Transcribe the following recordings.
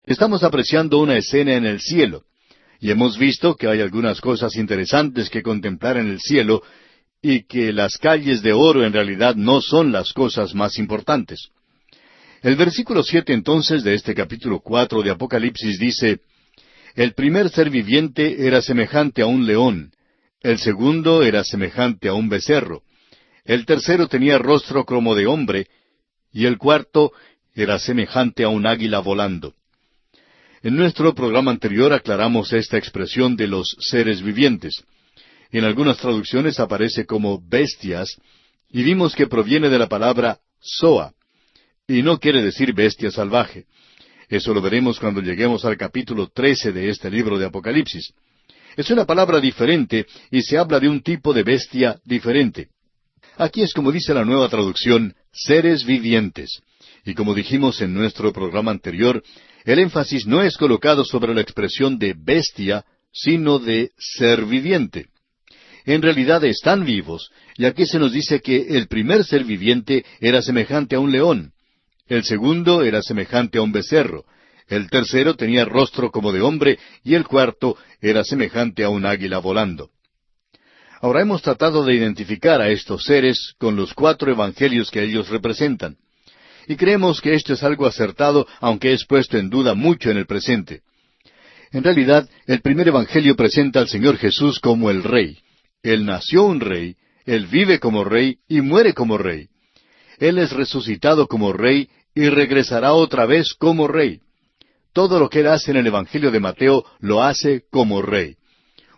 Estamos apreciando una escena en el cielo, y hemos visto que hay algunas cosas interesantes que contemplar en el cielo, y que las calles de oro en realidad no son las cosas más importantes. El versículo 7 entonces de este capítulo 4 de Apocalipsis dice: El primer ser viviente era semejante a un león, el segundo era semejante a un becerro, el tercero tenía rostro como de hombre, y el cuarto era semejante a un águila volando. En nuestro programa anterior aclaramos esta expresión de los seres vivientes. En algunas traducciones aparece como bestias, y vimos que proviene de la palabra zoa, y no quiere decir bestia salvaje. Eso lo veremos cuando lleguemos al capítulo 13 de este libro de Apocalipsis. Es una palabra diferente y se habla de un tipo de bestia diferente. Aquí es como dice la Nueva Traducción, seres vivientes. Y como dijimos en nuestro programa anterior, el énfasis no es colocado sobre la expresión de bestia, sino de ser viviente. En realidad están vivos, y aquí se nos dice que el primer ser viviente era semejante a un león, el segundo era semejante a un becerro, el tercero tenía rostro como de hombre, y el cuarto era semejante a un águila volando. Ahora hemos tratado de identificar a estos seres con los 4 evangelios que ellos representan. Y creemos que esto es algo acertado, aunque es puesto en duda mucho en el presente. En realidad, el primer evangelio presenta al Señor Jesús como el Rey. Él nació un Rey, Él vive como Rey y muere como Rey. Él es resucitado como Rey y regresará otra vez como Rey. Todo lo que Él hace en el Evangelio de Mateo lo hace como Rey.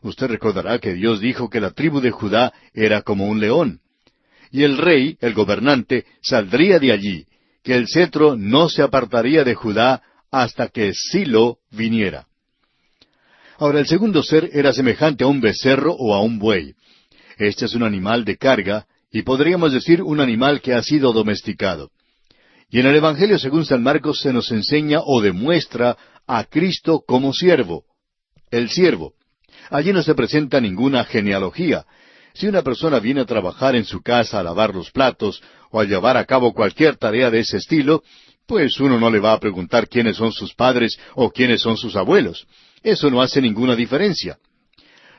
Usted recordará que Dios dijo que la tribu de Judá era como un león. Y el Rey, el gobernante, saldría de allí, que el cetro no se apartaría de Judá hasta que Silo viniera. Ahora, el segundo ser era semejante a un becerro o a un buey. Este es un animal de carga, y podríamos decir un animal que ha sido domesticado. Y en el Evangelio según San Marcos se nos enseña o demuestra a Cristo como siervo, el siervo. Allí no se presenta ninguna genealogía. Si una persona viene a trabajar en su casa a lavar los platos o a llevar a cabo cualquier tarea de ese estilo, pues uno no le va a preguntar quiénes son sus padres o quiénes son sus abuelos. Eso no hace ninguna diferencia.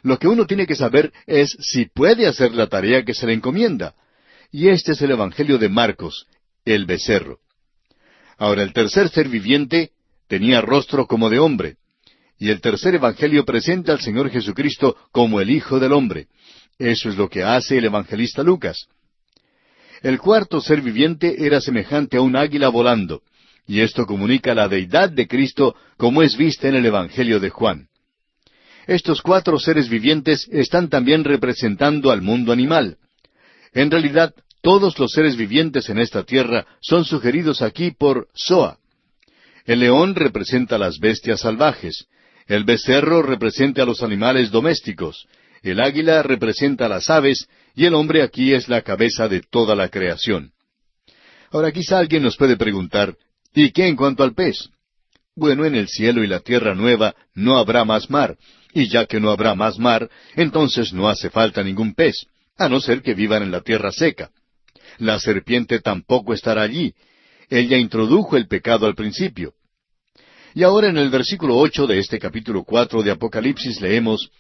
Lo que uno tiene que saber es si puede hacer la tarea que se le encomienda. Y este es el Evangelio de Marcos, el becerro. Ahora, el tercer ser viviente tenía rostro como de hombre. Y el tercer Evangelio presenta al Señor Jesucristo como el Hijo del Hombre. Eso es lo que hace el evangelista Lucas. El cuarto ser viviente era semejante a un águila volando, y esto comunica la deidad de Cristo como es vista en el Evangelio de Juan. Estos 4 seres vivientes están también representando al mundo animal. En realidad, todos los seres vivientes en esta tierra son sugeridos aquí por Zoa. El león representa a las bestias salvajes, el becerro representa a los animales domésticos, el águila representa a las aves, y el hombre aquí es la cabeza de toda la creación. Ahora quizá alguien nos puede preguntar, ¿y qué en cuanto al pez? Bueno, en el cielo y la tierra nueva no habrá más mar, y ya que no habrá más mar, entonces no hace falta ningún pez, a no ser que vivan en la tierra seca. La serpiente tampoco estará allí. Ella introdujo el pecado al principio. Y ahora en el versículo 8 de este capítulo 4 de Apocalipsis leemos: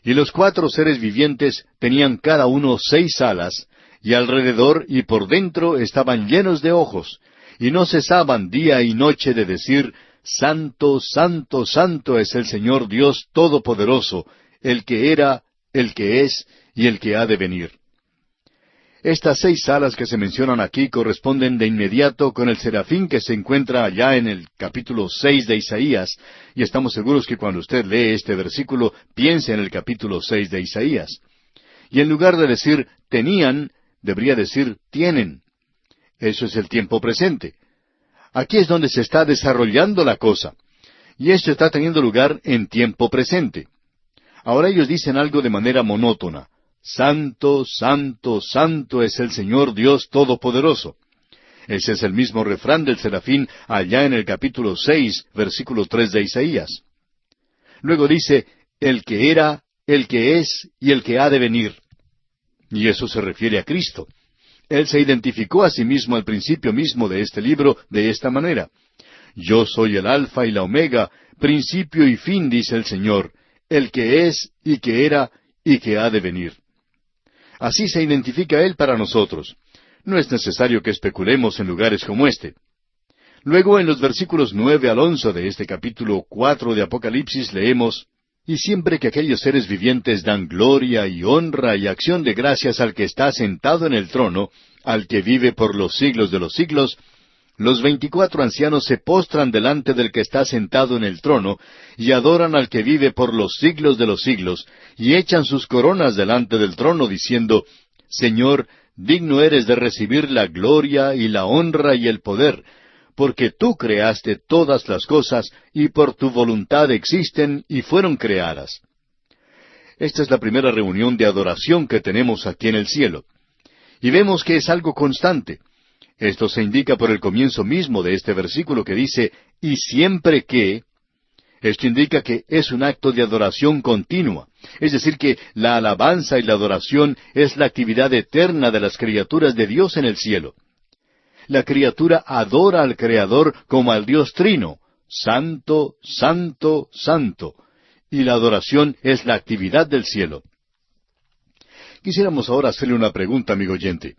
Y los 4 seres vivientes tenían cada uno 6 alas, y alrededor y por dentro estaban llenos de ojos, y no cesaban día y noche de decir: Santo, santo, santo es el Señor Dios Todopoderoso, el que era, el que es y el que ha de venir. Estas 6 alas que se mencionan aquí corresponden de inmediato con el serafín que se encuentra allá en el capítulo 6 de Isaías, y estamos seguros que cuando usted lee este versículo, piense en el capítulo 6 de Isaías. Y en lugar de decir tenían, debería decir tienen. Eso es el tiempo presente. Aquí es donde se está desarrollando la cosa. Y esto está teniendo lugar en tiempo presente. Ahora ellos dicen algo de manera monótona. Santo, santo, santo es el Señor Dios Todopoderoso. Ese es el mismo refrán del serafín allá en el capítulo 6, versículo 3 de Isaías. Luego dice, el que era, el que es y el que ha de venir. Y eso se refiere a Cristo. Él se identificó a sí mismo al principio mismo de este libro de esta manera. Yo soy el Alfa y la Omega, principio y fin, dice el Señor, el que es y que era y que ha de venir. Así se identifica Él para nosotros. No es necesario que especulemos en lugares como este. Luego, en los versículos 9 al 11 de este capítulo 4 de Apocalipsis, leemos: Y siempre que aquellos seres vivientes dan gloria y honra y acción de gracias al que está sentado en el trono, al que vive por los siglos de los siglos, los 24 ancianos se postran delante del que está sentado en el trono, y adoran al que vive por los siglos de los siglos, y echan sus coronas delante del trono, diciendo: Señor, digno eres de recibir la gloria y la honra y el poder, porque tú creaste todas las cosas, y por tu voluntad existen y fueron creadas. Esta es la primera reunión de adoración que tenemos aquí en el cielo. Y vemos que es algo constante. Esto se indica por el comienzo mismo de este versículo que dice: y siempre que. Esto indica que es un acto de adoración continua. Es decir, que la alabanza y la adoración es la actividad eterna de las criaturas de Dios en el cielo. La criatura adora al Creador como al Dios Trino: Santo, Santo, Santo. Y la adoración es la actividad del cielo. Quisiéramos ahora hacerle una pregunta, amigo oyente.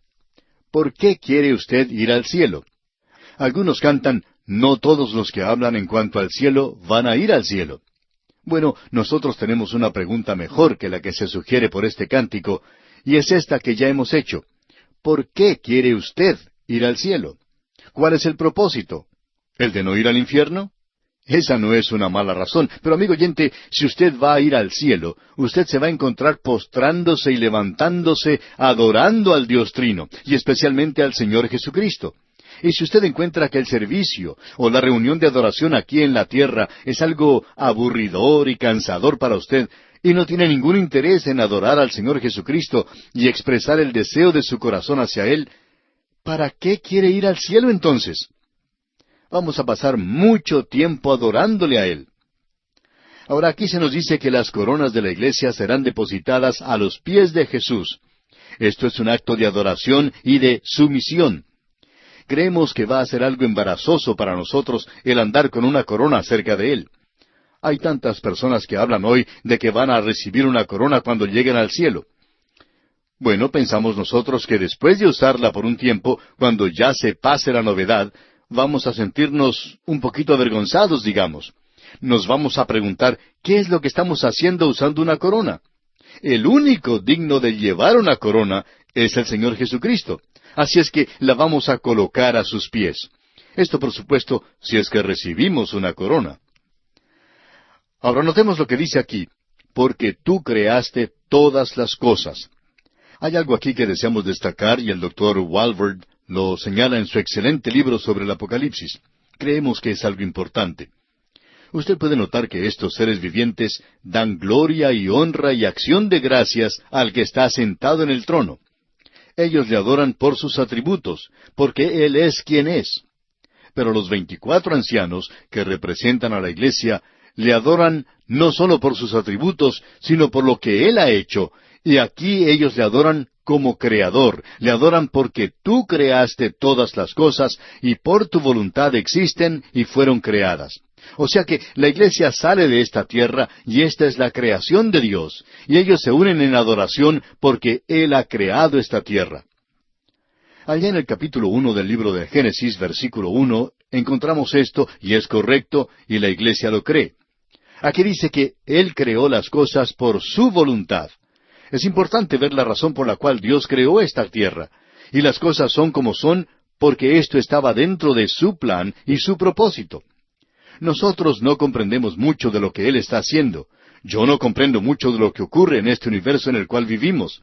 ¿Por qué quiere usted ir al cielo? Algunos cantan: no todos los que hablan en cuanto al cielo van a ir al cielo. Bueno, nosotros tenemos una pregunta mejor que la que se sugiere por este cántico, y es esta que ya hemos hecho. ¿Por qué quiere usted ir al cielo? ¿Cuál es el propósito? ¿El de no ir al infierno? Esa no es una mala razón, pero amigo oyente, si usted va a ir al cielo, usted se va a encontrar postrándose y levantándose, adorando al Dios Trino, y especialmente al Señor Jesucristo. Y si usted encuentra que el servicio o la reunión de adoración aquí en la tierra es algo aburridor y cansador para usted, y no tiene ningún interés en adorar al Señor Jesucristo y expresar el deseo de su corazón hacia Él, ¿para qué quiere ir al cielo entonces? Vamos a pasar mucho tiempo adorándole a Él. Ahora aquí se nos dice que las coronas de la iglesia serán depositadas a los pies de Jesús. Esto es un acto de adoración y de sumisión. Creemos que va a ser algo embarazoso para nosotros el andar con una corona cerca de Él. Hay tantas personas que hablan hoy de que van a recibir una corona cuando lleguen al cielo. Bueno, pensamos nosotros que después de usarla por un tiempo, cuando ya se pase la novedad, vamos a sentirnos un poquito avergonzados, digamos. Nos vamos a preguntar: ¿qué es lo que estamos haciendo usando una corona? El único digno de llevar una corona es el Señor Jesucristo. Así es que la vamos a colocar a sus pies. Esto, por supuesto, si es que recibimos una corona. Ahora notemos lo que dice aquí: porque tú creaste todas las cosas. Hay algo aquí que deseamos destacar, y el Dr. Walvoord lo señala en su excelente libro sobre el Apocalipsis. Creemos que es algo importante. Usted puede notar que estos seres vivientes dan gloria y honra y acción de gracias al que está sentado en el trono. Ellos le adoran por sus atributos, porque Él es quien es. Pero los 24 ancianos, que representan a la iglesia, le adoran no solo por sus atributos, sino por lo que Él ha hecho, y aquí ellos le adoran como Creador, le adoran porque tú creaste todas las cosas, y por tu voluntad existen y fueron creadas. O sea que la iglesia sale de esta tierra, y esta es la creación de Dios, y ellos se unen en adoración porque Él ha creado esta tierra. Allá en el capítulo 1 del libro de Génesis, versículo 1, encontramos esto, y es correcto, y la iglesia lo cree. Aquí dice que Él creó las cosas por su voluntad. Es importante ver la razón por la cual Dios creó esta tierra. Y las cosas son como son porque esto estaba dentro de su plan y su propósito. Nosotros no comprendemos mucho de lo que Él está haciendo. Yo no comprendo mucho de lo que ocurre en este universo en el cual vivimos.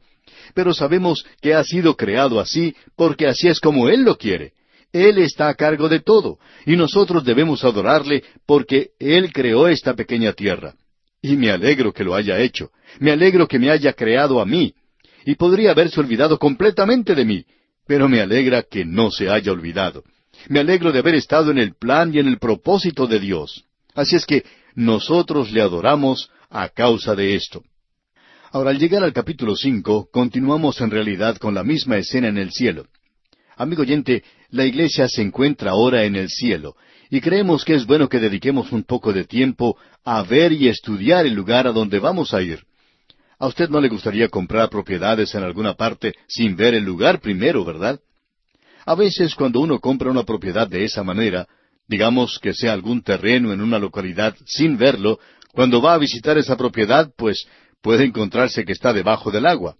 Pero sabemos que ha sido creado así porque así es como Él lo quiere. Él está a cargo de todo, y nosotros debemos adorarle porque Él creó esta pequeña tierra. Y me alegro que lo haya hecho. Me alegro que me haya creado a mí. Y podría haberse olvidado completamente de mí, pero me alegra que no se haya olvidado. Me alegro de haber estado en el plan y en el propósito de Dios. Así es que nosotros le adoramos a causa de esto. Ahora, al llegar al capítulo 5, continuamos en realidad con la misma escena en el cielo. Amigo oyente, la iglesia se encuentra ahora en el cielo, Y creemos que es bueno que dediquemos un poco de tiempo a ver y estudiar el lugar a donde vamos a ir. A usted no le gustaría comprar propiedades en alguna parte sin ver el lugar primero, ¿verdad? A veces cuando uno compra una propiedad de esa manera, digamos que sea algún terreno en una localidad sin verlo, cuando va a visitar esa propiedad, pues puede encontrarse que está debajo del agua.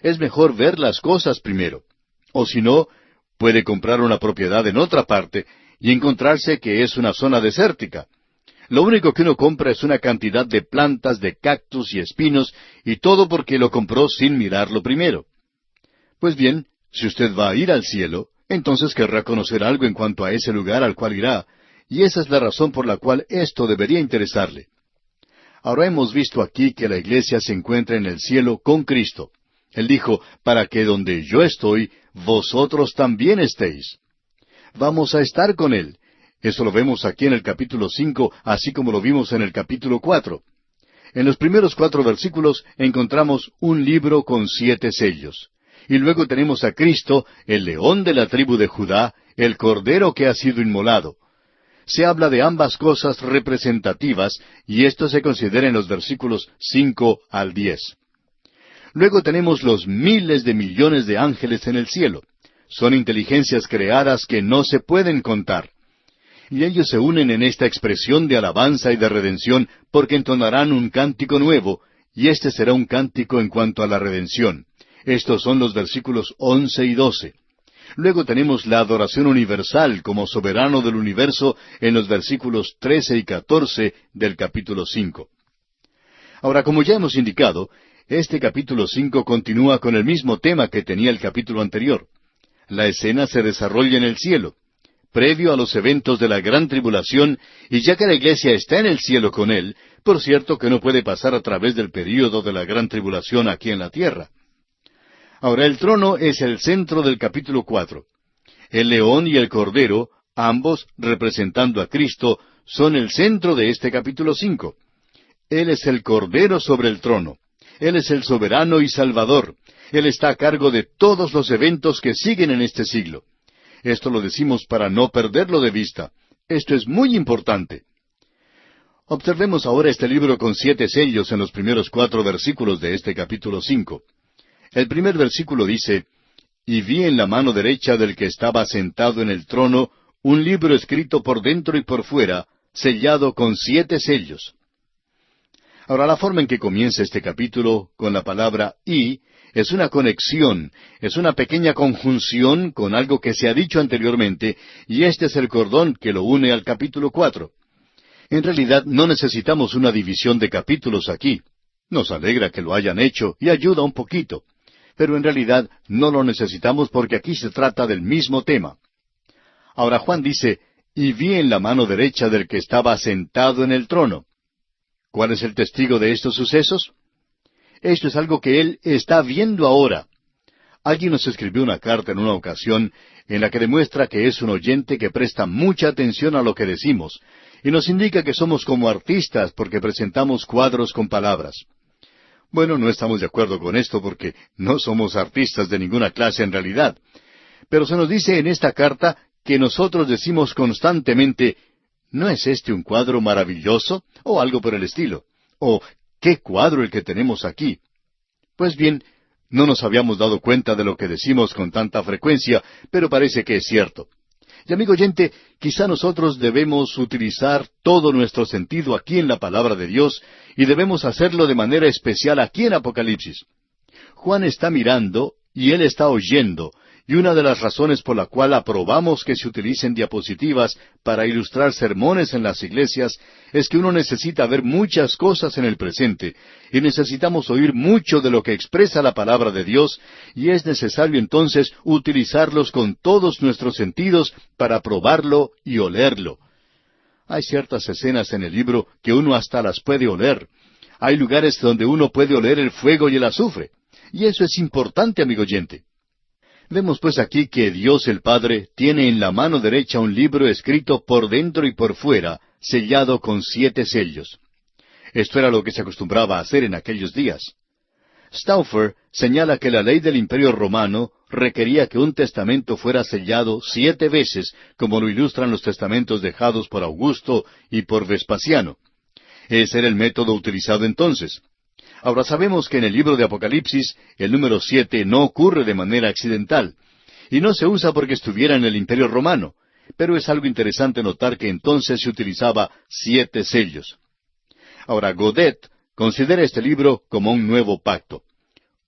Es mejor ver las cosas primero. O si no, puede comprar una propiedad en otra parte y encontrarse que es una zona desértica. Lo único que uno compra es una cantidad de plantas, de cactus y espinos, y todo porque lo compró sin mirarlo primero. Pues bien, si usted va a ir al cielo, entonces querrá conocer algo en cuanto a ese lugar al cual irá, y esa es la razón por la cual esto debería interesarle. Ahora hemos visto aquí que la iglesia se encuentra en el cielo con Cristo. Él dijo, para que donde yo estoy, vosotros también estéis. Vamos a estar con Él. Eso lo vemos aquí en el capítulo 5, así como lo vimos en el capítulo 4. En los primeros 4 versículos encontramos un libro con 7 sellos. Y luego tenemos a Cristo, el león de la tribu de Judá, el cordero que ha sido inmolado. Se habla de ambas cosas representativas, y esto se considera en los versículos 5 al 10. Luego tenemos los miles de millones de ángeles en el cielo. Son inteligencias creadas que no se pueden contar. Y ellos se unen en esta expresión de alabanza y de redención porque entonarán un cántico nuevo, y este será un cántico en cuanto a la redención. Estos son los versículos 11 y 12. Luego tenemos la adoración universal como soberano del universo en los versículos 13 y 14 del capítulo 5. Ahora, como ya hemos indicado, este capítulo 5 continúa con el mismo tema que tenía el capítulo anterior. La escena se desarrolla en el cielo, previo a los eventos de la gran tribulación, y ya que la iglesia está en el cielo con Él, por cierto que no puede pasar a través del período de la gran tribulación aquí en la tierra. Ahora, el trono es el centro del capítulo 4. El león y el cordero, ambos representando a Cristo, son el centro de este capítulo 5. Él es el cordero sobre el trono. Él es el soberano y salvador. Él está a cargo de todos los eventos que siguen en este siglo. Esto lo decimos para no perderlo de vista. Esto es muy importante. Observemos ahora este libro con 7 sellos en los primeros 4 versículos de este capítulo 5. El primer versículo dice, «Y vi en la mano derecha del que estaba sentado en el trono un libro escrito por dentro y por fuera, sellado con 7 sellos». Ahora, la forma en que comienza este capítulo con la palabra «y» es una conexión, es una pequeña conjunción con algo que se ha dicho anteriormente, y este es el cordón que lo une al capítulo 4. En realidad, no necesitamos una división de capítulos aquí. Nos alegra que lo hayan hecho y ayuda un poquito. Pero en realidad no lo necesitamos porque aquí se trata del mismo tema. Ahora Juan dice, «Y vi en la mano derecha del que estaba sentado en el trono». ¿Cuál es el testigo de estos sucesos? Esto es algo que él está viendo ahora. Alguien nos escribió una carta en una ocasión en la que demuestra que es un oyente que presta mucha atención a lo que decimos, y nos indica que somos como artistas porque presentamos cuadros con palabras. Bueno, no estamos de acuerdo con esto porque no somos artistas de ninguna clase en realidad. Pero se nos dice en esta carta que nosotros decimos constantemente, ¿no es este un cuadro maravilloso? O algo por el estilo. O, ¿qué cuadro el que tenemos aquí? Pues bien, no nos habíamos dado cuenta de lo que decimos con tanta frecuencia, pero parece que es cierto. Y amigo oyente, quizá nosotros debemos utilizar todo nuestro sentido aquí en la palabra de Dios, y debemos hacerlo de manera especial aquí en Apocalipsis. Juan está mirando y él está oyendo, y una de las razones por la cual aprobamos que se utilicen diapositivas para ilustrar sermones en las iglesias es que uno necesita ver muchas cosas en el presente, y necesitamos oír mucho de lo que expresa la palabra de Dios, y es necesario entonces utilizarlos con todos nuestros sentidos para probarlo y olerlo. Hay ciertas escenas en el libro que uno hasta las puede oler. Hay lugares donde uno puede oler el fuego y el azufre. Y eso es importante, amigo oyente. Vemos pues aquí que Dios el Padre tiene en la mano derecha un libro escrito por dentro y por fuera, sellado con 7 sellos. Esto era lo que se acostumbraba a hacer en aquellos días. Stauffer señala que la ley del Imperio Romano requería que un testamento fuera sellado 7 veces, como lo ilustran los testamentos dejados por Augusto y por Vespasiano. Ese era el método utilizado entonces. Ahora sabemos que en el libro de Apocalipsis el número 7 no ocurre de manera accidental, y no se usa porque estuviera en el Imperio Romano, pero es algo interesante notar que entonces se utilizaba 7 sellos. Ahora, Godet considera este libro como un nuevo pacto.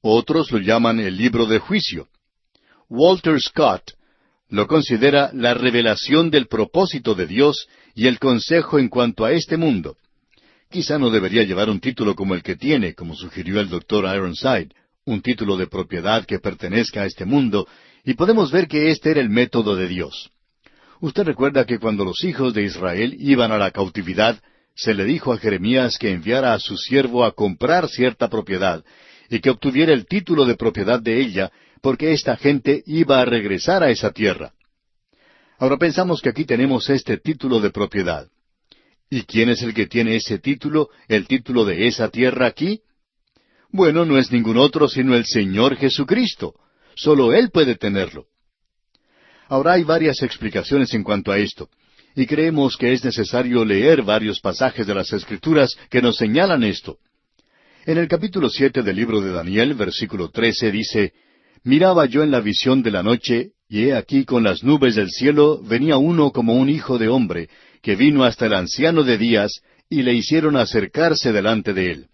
Otros lo llaman el libro de juicio. Walter Scott lo considera la revelación del propósito de Dios y el consejo en cuanto a este mundo. Quizá no debería llevar un título como el que tiene, como sugirió el Dr. Ironside, un título de propiedad que pertenezca a este mundo, y podemos ver que este era el método de Dios. Usted recuerda que cuando los hijos de Israel iban a la cautividad, se le dijo a Jeremías que enviara a su siervo a comprar cierta propiedad, y que obtuviera el título de propiedad de ella, porque esta gente iba a regresar a esa tierra. Ahora pensamos que aquí tenemos este título de propiedad. ¿Y quién es el que tiene ese título, el título de esa tierra aquí? Bueno, no es ningún otro sino el Señor Jesucristo. Solo Él puede tenerlo. Ahora hay varias explicaciones en cuanto a esto, y creemos que es necesario leer varios pasajes de las Escrituras que nos señalan esto. En el capítulo 7 del libro de Daniel, versículo 13, dice, «Miraba yo en la visión de la noche, y he aquí con las nubes del cielo venía uno como un hijo de hombre, que vino hasta el anciano de días, y le hicieron acercarse delante de él».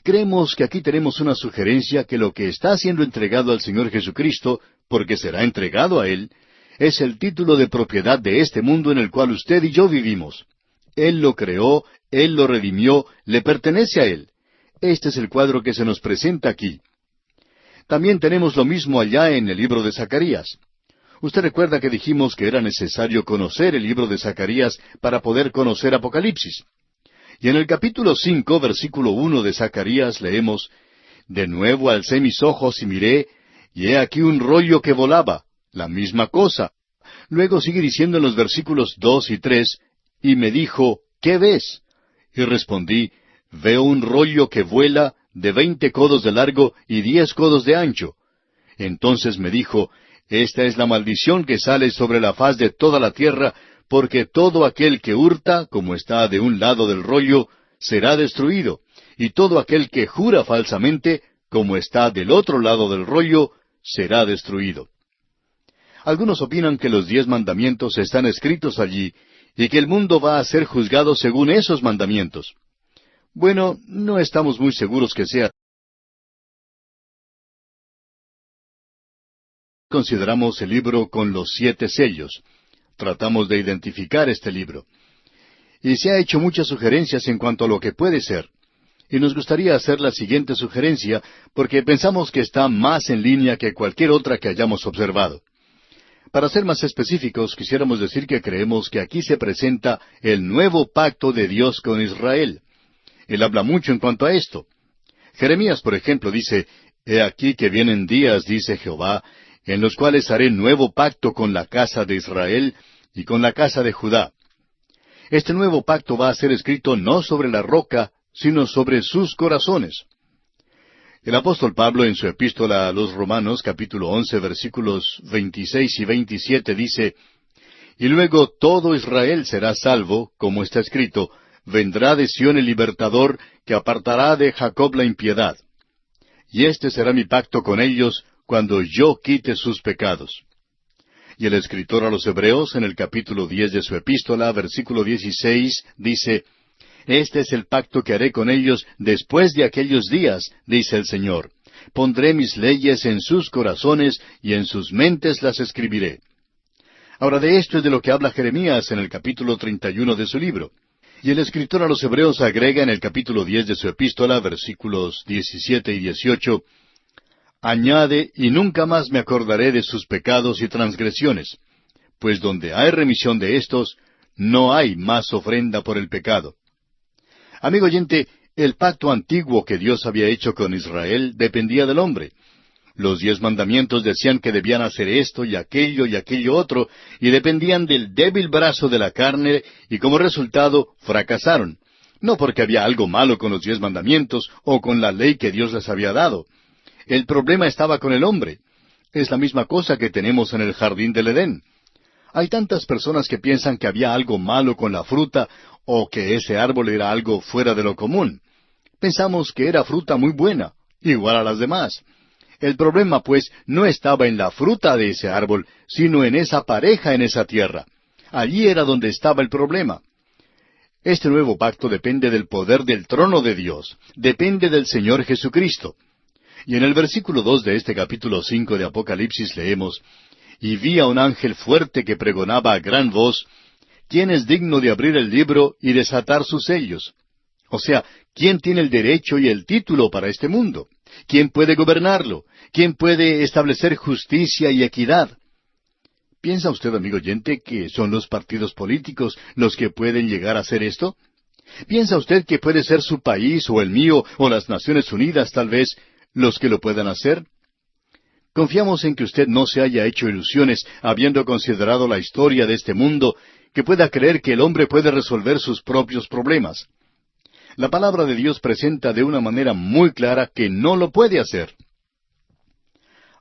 Creemos que aquí tenemos una sugerencia que lo que está siendo entregado al Señor Jesucristo, porque será entregado a Él, es el título de propiedad de este mundo en el cual usted y yo vivimos. Él lo creó, Él lo redimió, le pertenece a Él. Este es el cuadro que se nos presenta aquí. También tenemos lo mismo allá en el libro de Zacarías. Usted recuerda que dijimos que era necesario conocer el libro de Zacarías para poder conocer Apocalipsis. Y en el capítulo 5, versículo 1 de Zacarías leemos, «De nuevo alcé mis ojos y miré, y he aquí un rollo que volaba», la misma cosa. Luego sigue diciendo en los versículos 2 y 3, «Y me dijo, ¿qué ves?» Y respondí, «Veo un rollo que vuela de 20 codos de largo y 10 codos de ancho». Entonces me dijo, «Esta es la maldición que sale sobre la faz de toda la tierra, porque todo aquel que hurta, como está de un lado del rollo, será destruido, y todo aquel que jura falsamente, como está del otro lado del rollo, será destruido». Algunos opinan que los 10 mandamientos están escritos allí, y que el mundo va a ser juzgado según esos mandamientos. Bueno, no estamos muy seguros que sea. Consideramos el libro con los 7 sellos. Tratamos de identificar este libro. Y se ha hecho muchas sugerencias en cuanto a lo que puede ser. Y nos gustaría hacer la siguiente sugerencia, porque pensamos que está más en línea que cualquier otra que hayamos observado. Para ser más específicos, quisiéramos decir que creemos que aquí se presenta el nuevo pacto de Dios con Israel. Él habla mucho en cuanto a esto. Jeremías, por ejemplo, dice, «He aquí que vienen días, dice Jehová, en los cuales haré nuevo pacto con la casa de Israel y con la casa de Judá». Este nuevo pacto va a ser escrito no sobre la roca, sino sobre sus corazones. El apóstol Pablo en su epístola a los Romanos, capítulo 11, versículos 26 y 27, dice, «Y luego todo Israel será salvo, como está escrito, vendrá de Sión el libertador, que apartará de Jacob la impiedad. Y este será mi pacto con ellos, cuando yo quite sus pecados». Y el escritor a los Hebreos, en el capítulo 10 de su epístola, versículo 16, dice, «Este es el pacto que haré con ellos después de aquellos días, dice el Señor. Pondré mis leyes en sus corazones y en sus mentes las escribiré». Ahora de esto es de lo que habla Jeremías en el capítulo 31 de su libro. Y el escritor a los Hebreos agrega en el capítulo 10 de su epístola, versículos 17 y 18, «Añade, y nunca más me acordaré de sus pecados y transgresiones, pues donde hay remisión de éstos, no hay más ofrenda por el pecado». Amigo oyente, el pacto antiguo que Dios había hecho con Israel dependía del hombre. Los 10 mandamientos decían que debían hacer esto y aquello otro, y dependían del débil brazo de la carne, y como resultado fracasaron. No porque había algo malo con los 10 mandamientos o con la ley que Dios les había dado. El problema estaba con el hombre. Es la misma cosa que tenemos en el jardín del Edén. Hay tantas personas que piensan que había algo malo con la fruta o que ese árbol era algo fuera de lo común. Pensamos que era fruta muy buena, igual a las demás. El problema, pues, no estaba en la fruta de ese árbol, sino en esa pareja en esa tierra. Allí era donde estaba el problema. Este nuevo pacto depende del poder del trono de Dios, depende del Señor Jesucristo. Y en el versículo 2 de este capítulo 5 de Apocalipsis leemos, «Y vi a un ángel fuerte que pregonaba a gran voz, ¿quién es digno de abrir el libro y desatar sus sellos?» O sea, ¿quién tiene el derecho y el título para este mundo? ¿Quién puede gobernarlo? ¿Quién puede establecer justicia y equidad? ¿Piensa usted, amigo oyente, que son los partidos políticos los que pueden llegar a hacer esto? ¿Piensa usted que puede ser su país o el mío o las Naciones Unidas tal vez los que lo puedan hacer? Confiamos en que usted no se haya hecho ilusiones habiendo considerado la historia de este mundo, que pueda creer que el hombre puede resolver sus propios problemas. La palabra de Dios presenta de una manera muy clara que no lo puede hacer.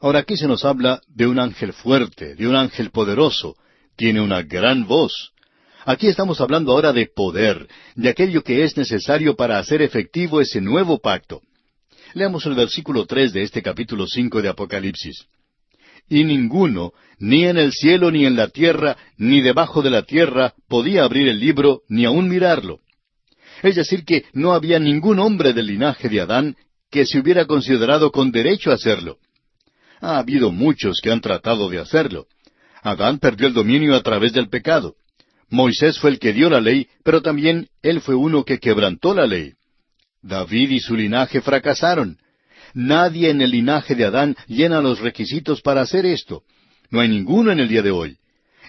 Ahora aquí se nos habla de un ángel fuerte, de un ángel poderoso. Tiene una gran voz. Aquí estamos hablando ahora de poder, de aquello que es necesario para hacer efectivo ese nuevo pacto. Leamos el versículo 3 de este capítulo 5 de Apocalipsis. «Y ninguno, ni en el cielo, ni en la tierra, ni debajo de la tierra, podía abrir el libro, ni aun mirarlo». Es decir, que no había ningún hombre del linaje de Adán que se hubiera considerado con derecho a hacerlo. Ha habido muchos que han tratado de hacerlo. Adán perdió el dominio a través del pecado. Moisés fue el que dio la ley, pero también él fue uno que quebrantó la ley. David y su linaje fracasaron. Nadie en el linaje de Adán llena los requisitos para hacer esto. No hay ninguno en el día de hoy.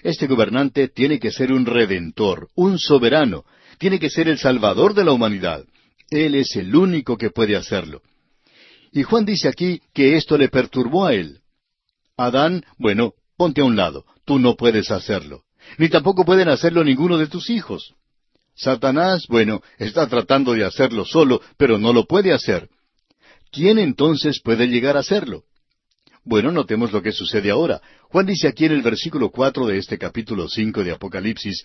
Este gobernante tiene que ser un redentor, un soberano. Tiene que ser el salvador de la humanidad. Él es el único que puede hacerlo. Y Juan dice aquí que esto le perturbó a él. Adán, bueno, ponte a un lado. Tú no puedes hacerlo. Ni tampoco pueden hacerlo ninguno de tus hijos. Satanás, bueno, está tratando de hacerlo solo, pero no lo puede hacer. ¿Quién entonces puede llegar a hacerlo? Bueno, notemos lo que sucede ahora. Juan dice aquí en el versículo 4 de este capítulo 5 de Apocalipsis,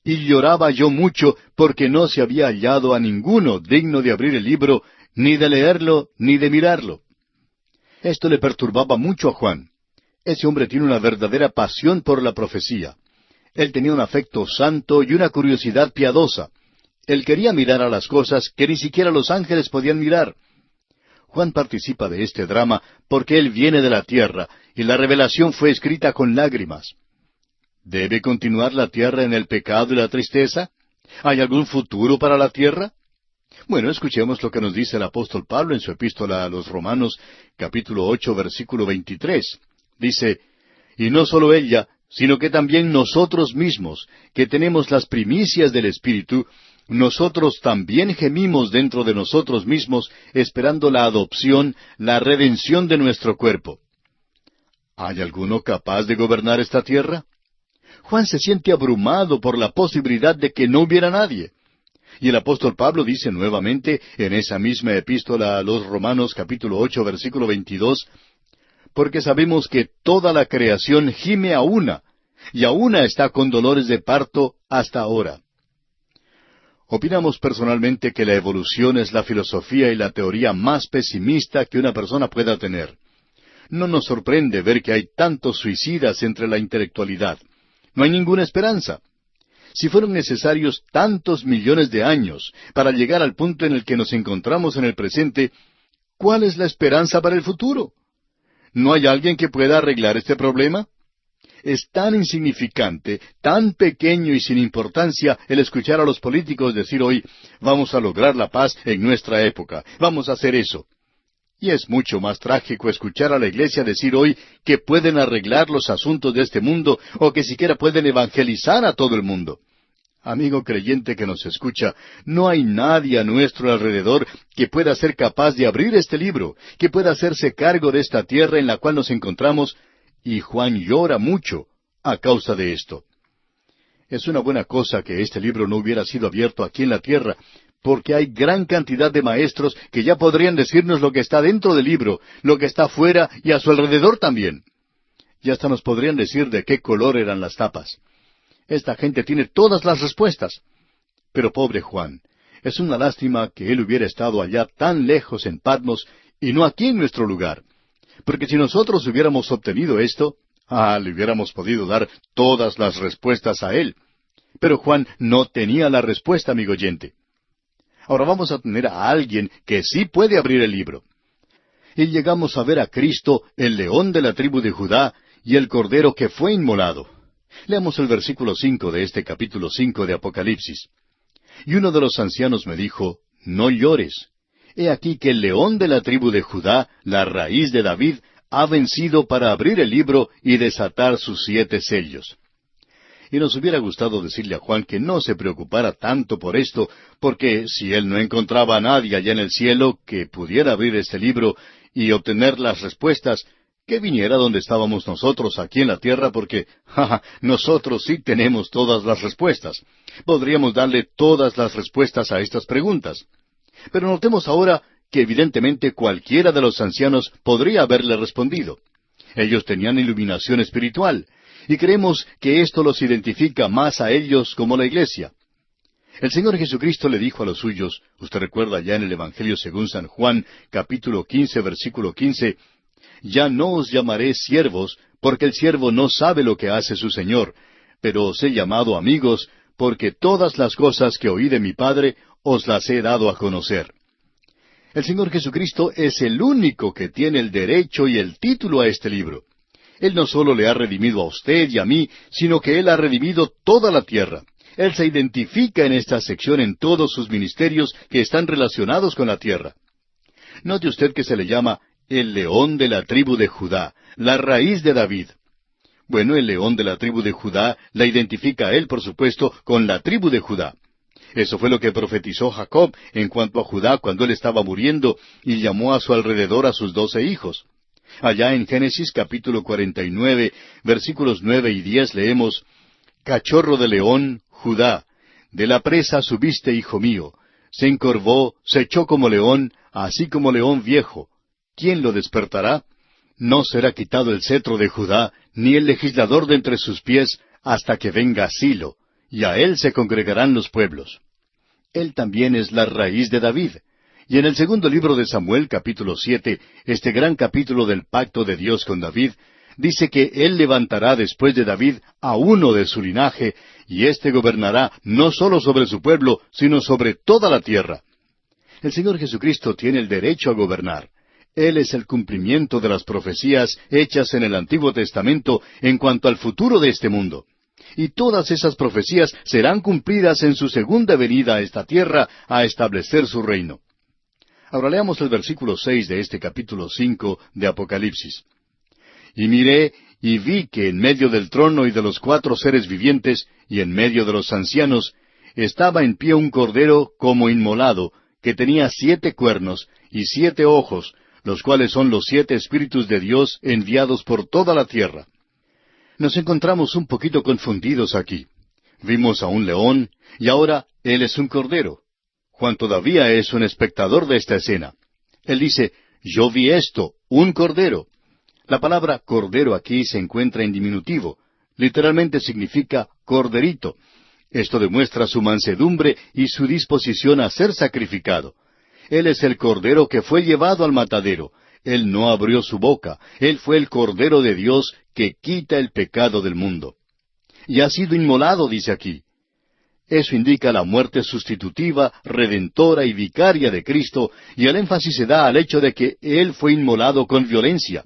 «Y lloraba yo mucho porque no se había hallado a ninguno digno de abrir el libro, ni de leerlo, ni de mirarlo». Esto le perturbaba mucho a Juan. Ese hombre tiene una verdadera pasión por la profecía. Él tenía un afecto santo y una curiosidad piadosa. Él quería mirar a las cosas que ni siquiera los ángeles podían mirar. Juan participa de este drama porque él viene de la tierra y la revelación fue escrita con lágrimas. ¿Debe continuar la tierra en el pecado y la tristeza? ¿Hay algún futuro para la tierra? Bueno, escuchemos lo que nos dice el apóstol Pablo en su epístola a los Romanos, capítulo 8, versículo 23. Dice, «Y no solo ella, sino que también nosotros mismos, que tenemos las primicias del Espíritu, nosotros también gemimos dentro de nosotros mismos, esperando la adopción, la redención de nuestro cuerpo». ¿Hay alguno capaz de gobernar esta tierra? Juan se siente abrumado por la posibilidad de que no hubiera nadie. Y el apóstol Pablo dice nuevamente en esa misma epístola a los Romanos capítulo 8 versículo 22, «Porque sabemos que toda la creación gime a una, y a una está con dolores de parto hasta ahora». Opinamos personalmente que la evolución es la filosofía y la teoría más pesimista que una persona pueda tener. No nos sorprende ver que hay tantos suicidas entre la intelectualidad. No hay ninguna esperanza. Si fueron necesarios tantos millones de años para llegar al punto en el que nos encontramos en el presente, ¿cuál es la esperanza para el futuro? ¿No hay alguien que pueda arreglar este problema? Es tan insignificante, tan pequeño y sin importancia el escuchar a los políticos decir hoy, vamos a lograr la paz en nuestra época, vamos a hacer eso. Y es mucho más trágico escuchar a la iglesia decir hoy que pueden arreglar los asuntos de este mundo o que siquiera pueden evangelizar a todo el mundo. Amigo creyente que nos escucha, no hay nadie a nuestro alrededor que pueda ser capaz de abrir este libro, que pueda hacerse cargo de esta tierra en la cual nos encontramos, y Juan llora mucho a causa de esto. Es una buena cosa que este libro no hubiera sido abierto aquí en la tierra, porque hay gran cantidad de maestros que ya podrían decirnos lo que está dentro del libro, lo que está fuera y a su alrededor también. Y hasta nos podrían decir de qué color eran las tapas. Esta gente tiene todas las respuestas. Pero pobre Juan, es una lástima que él hubiera estado allá tan lejos en Patmos y no aquí en nuestro lugar. Porque si nosotros hubiéramos obtenido esto, le hubiéramos podido dar todas las respuestas a él. Pero Juan no tenía la respuesta, amigo oyente. Ahora vamos a tener a alguien que sí puede abrir el libro. Y llegamos a ver a Cristo, el león de la tribu de Judá, y el cordero que fue inmolado. Leamos el versículo 5 de este capítulo 5 de Apocalipsis. Y uno de los ancianos me dijo, no llores. He aquí que el león de la tribu de Judá, la raíz de David, ha vencido para abrir el libro y desatar sus 7 sellos. Y nos hubiera gustado decirle a Juan que no se preocupara tanto por esto, porque si él no encontraba a nadie allá en el cielo que pudiera abrir este libro y obtener las respuestas, que viniera donde estábamos nosotros aquí en la tierra, porque nosotros sí tenemos todas las respuestas. Podríamos darle todas las respuestas a estas preguntas. Pero notemos ahora que evidentemente cualquiera de los ancianos podría haberle respondido. Ellos tenían iluminación espiritual, y creemos que esto los identifica más a ellos como la iglesia. El Señor Jesucristo le dijo a los suyos, usted recuerda ya en el Evangelio según San Juan, capítulo 15, versículo 15, ya no os llamaré siervos, porque el siervo no sabe lo que hace su Señor, pero os he llamado amigos, porque todas las cosas que oí de mi Padre os las he dado a conocer. El Señor Jesucristo es el único que tiene el derecho y el título a este libro. Él no solo le ha redimido a usted y a mí, sino que Él ha redimido toda la tierra. Él se identifica en esta sección en todos sus ministerios que están relacionados con la tierra. Note usted que se le llama el león de la tribu de Judá, la raíz de David. Bueno, el león de la tribu de Judá la identifica a él, por supuesto, con la tribu de Judá. Eso fue lo que profetizó Jacob en cuanto a Judá cuando él estaba muriendo y llamó a su alrededor a sus 12 hijos. Allá en Génesis capítulo 49, versículos 9 y 10 leemos, Cachorro de león, Judá, de la presa subiste, hijo mío. Se encorvó, se echó como león, así como león viejo. ¿Quién lo despertará? No será quitado el cetro de Judá, ni el legislador de entre sus pies, hasta que venga Silo, y a él se congregarán los pueblos. Él también es la raíz de David. Y en el segundo libro de Samuel, capítulo 7, este gran capítulo del pacto de Dios con David, dice que Él levantará después de David a uno de su linaje, y éste gobernará no solo sobre su pueblo, sino sobre toda la tierra. El Señor Jesucristo tiene el derecho a gobernar. Él es el cumplimiento de las profecías hechas en el Antiguo Testamento en cuanto al futuro de este mundo. Y todas esas profecías serán cumplidas en su segunda venida a esta tierra a establecer su reino. Ahora leamos el versículo 6 de este capítulo 5 de Apocalipsis. Y miré y vi que en medio del trono y de los 4 seres vivientes y en medio de los ancianos estaba en pie un cordero como inmolado, que tenía 7 cuernos y 7 ojos, los cuales son los 7 espíritus de Dios enviados por toda la tierra. Nos encontramos un poquito confundidos aquí. Vimos a un león y ahora él es un cordero. Juan todavía es un espectador de esta escena. Él dice, yo vi esto, un cordero. La palabra cordero aquí se encuentra en diminutivo. Literalmente significa corderito. Esto demuestra su mansedumbre y su disposición a ser sacrificado. Él es el cordero que fue llevado al matadero. Él no abrió su boca. Él fue el cordero de Dios que quita el pecado del mundo. Y ha sido inmolado, dice aquí. Eso indica la muerte sustitutiva, redentora y vicaria de Cristo, y el énfasis se da al hecho de que Él fue inmolado con violencia.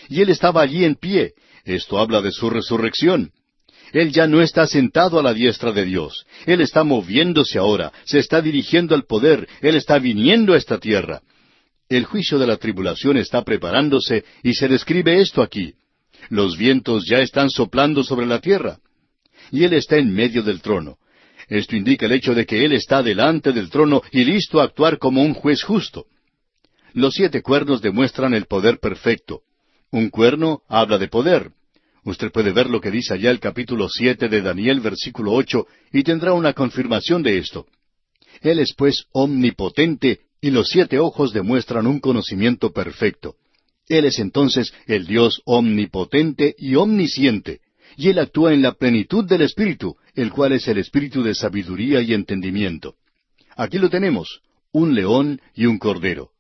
Y Él estaba allí en pie. Esto habla de su resurrección. Él ya no está sentado a la diestra de Dios. Él está moviéndose ahora, se está dirigiendo al poder, Él está viniendo a esta tierra. El juicio de la tribulación está preparándose y se describe esto aquí. Los vientos ya están soplando sobre la tierra. Y Él está en medio del trono. Esto indica el hecho de que Él está delante del trono y listo a actuar como un juez justo. Los 7 cuernos demuestran el poder perfecto. Un cuerno habla de poder. Usted puede ver lo que dice allá el capítulo 7 de Daniel, versículo 8, y tendrá una confirmación de esto. Él es pues omnipotente, y los 7 ojos demuestran un conocimiento perfecto. Él es entonces el Dios omnipotente y omnisciente, y Él actúa en la plenitud del Espíritu, el cual es el Espíritu de sabiduría y entendimiento. Aquí lo tenemos, un león y un cordero.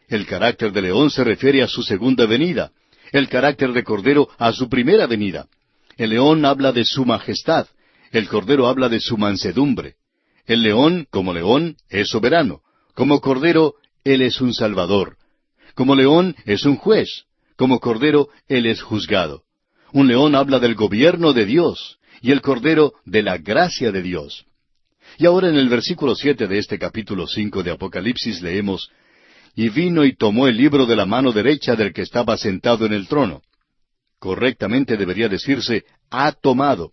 El carácter de león se refiere a su segunda venida, el carácter de cordero a su primera venida. El león habla de su majestad, el cordero habla de su mansedumbre. El león, como león, es soberano. Como cordero, Él es un salvador. Como león, es un juez. Como cordero, Él es juzgado. Un león habla del gobierno de Dios, y el cordero de la gracia de Dios. Y ahora en el versículo 7 de este capítulo 5 de Apocalipsis leemos, «Y vino y tomó el libro de la mano derecha del que estaba sentado en el trono». Correctamente debería decirse, «ha tomado».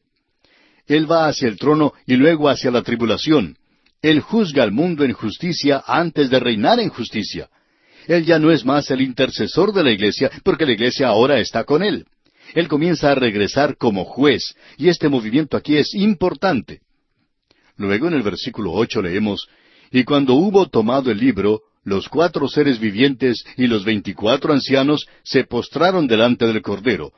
Él va hacia el trono y luego hacia la tribulación. Él juzga al mundo en justicia antes de reinar en justicia. Él ya no es más el intercesor de la iglesia, porque la iglesia ahora está con Él. Él comienza a regresar como juez, y este movimiento aquí es importante. Luego en el versículo 8 leemos, «Y cuando hubo tomado el libro, los 4 seres vivientes y los 24 ancianos se postraron delante del Cordero.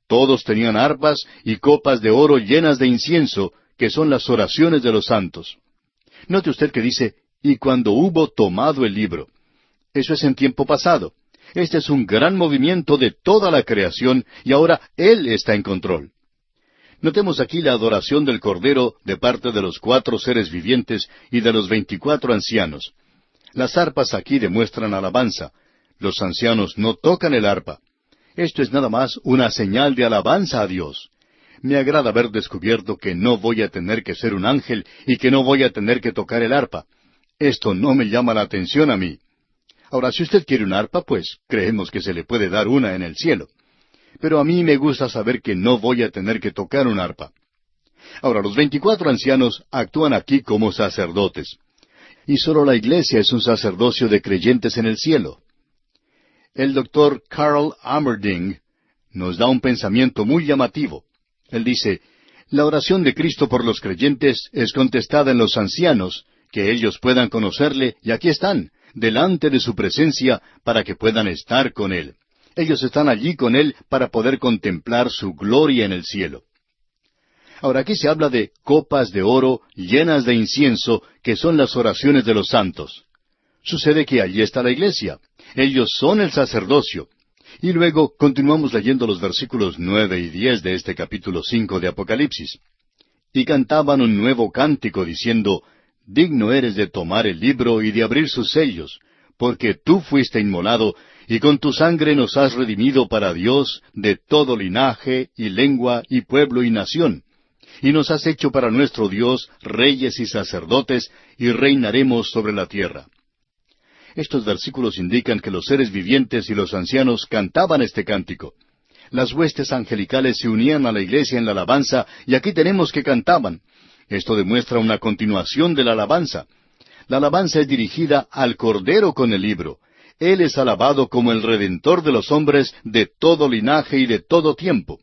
Todos tenían arpas y copas de oro llenas de incienso, que son las oraciones de los santos». Note usted que dice, «y cuando hubo tomado el libro». Eso es en tiempo pasado. Este es un gran movimiento de toda la creación, y ahora Él está en control. Notemos aquí la adoración del Cordero de parte de los 4 seres vivientes y de los 24 ancianos. Las arpas aquí demuestran alabanza. Los ancianos no tocan el arpa. Esto es nada más una señal de alabanza a Dios. Me agrada haber descubierto que no voy a tener que ser un ángel y que no voy a tener que tocar el arpa. Esto no me llama la atención a mí. Ahora, si usted quiere un arpa, pues creemos que se le puede dar una en el cielo. Pero a mí me gusta saber que no voy a tener que tocar un arpa. Ahora, los 24 ancianos actúan aquí como sacerdotes. Y solo la iglesia es un sacerdocio de creyentes en el cielo. El doctor Carl Amerding nos da un pensamiento muy llamativo. Él dice, «La oración de Cristo por los creyentes es contestada en los ancianos, que ellos puedan conocerle, y aquí están, delante de su presencia, para que puedan estar con Él. Ellos están allí con Él para poder contemplar su gloria en el cielo». Ahora aquí se habla de copas de oro llenas de incienso, que son las oraciones de los santos. Sucede que allí está la iglesia. Ellos son el sacerdocio. Y luego continuamos leyendo los versículos 9 y 10 de este capítulo 5 de Apocalipsis. «Y cantaban un nuevo cántico diciendo, Digno eres de tomar el libro y de abrir sus sellos, porque tú fuiste inmolado, y con tu sangre nos has redimido para Dios de todo linaje, y lengua, y pueblo, y nación. Y nos has hecho para nuestro Dios reyes y sacerdotes, y reinaremos sobre la tierra». Estos versículos indican que los seres vivientes y los ancianos cantaban este cántico. Las huestes angelicales se unían a la iglesia en la alabanza, y aquí tenemos que cantaban. Esto demuestra una continuación de la alabanza. La alabanza es dirigida al Cordero con el libro. Él es alabado como el Redentor de los hombres de todo linaje y de todo tiempo.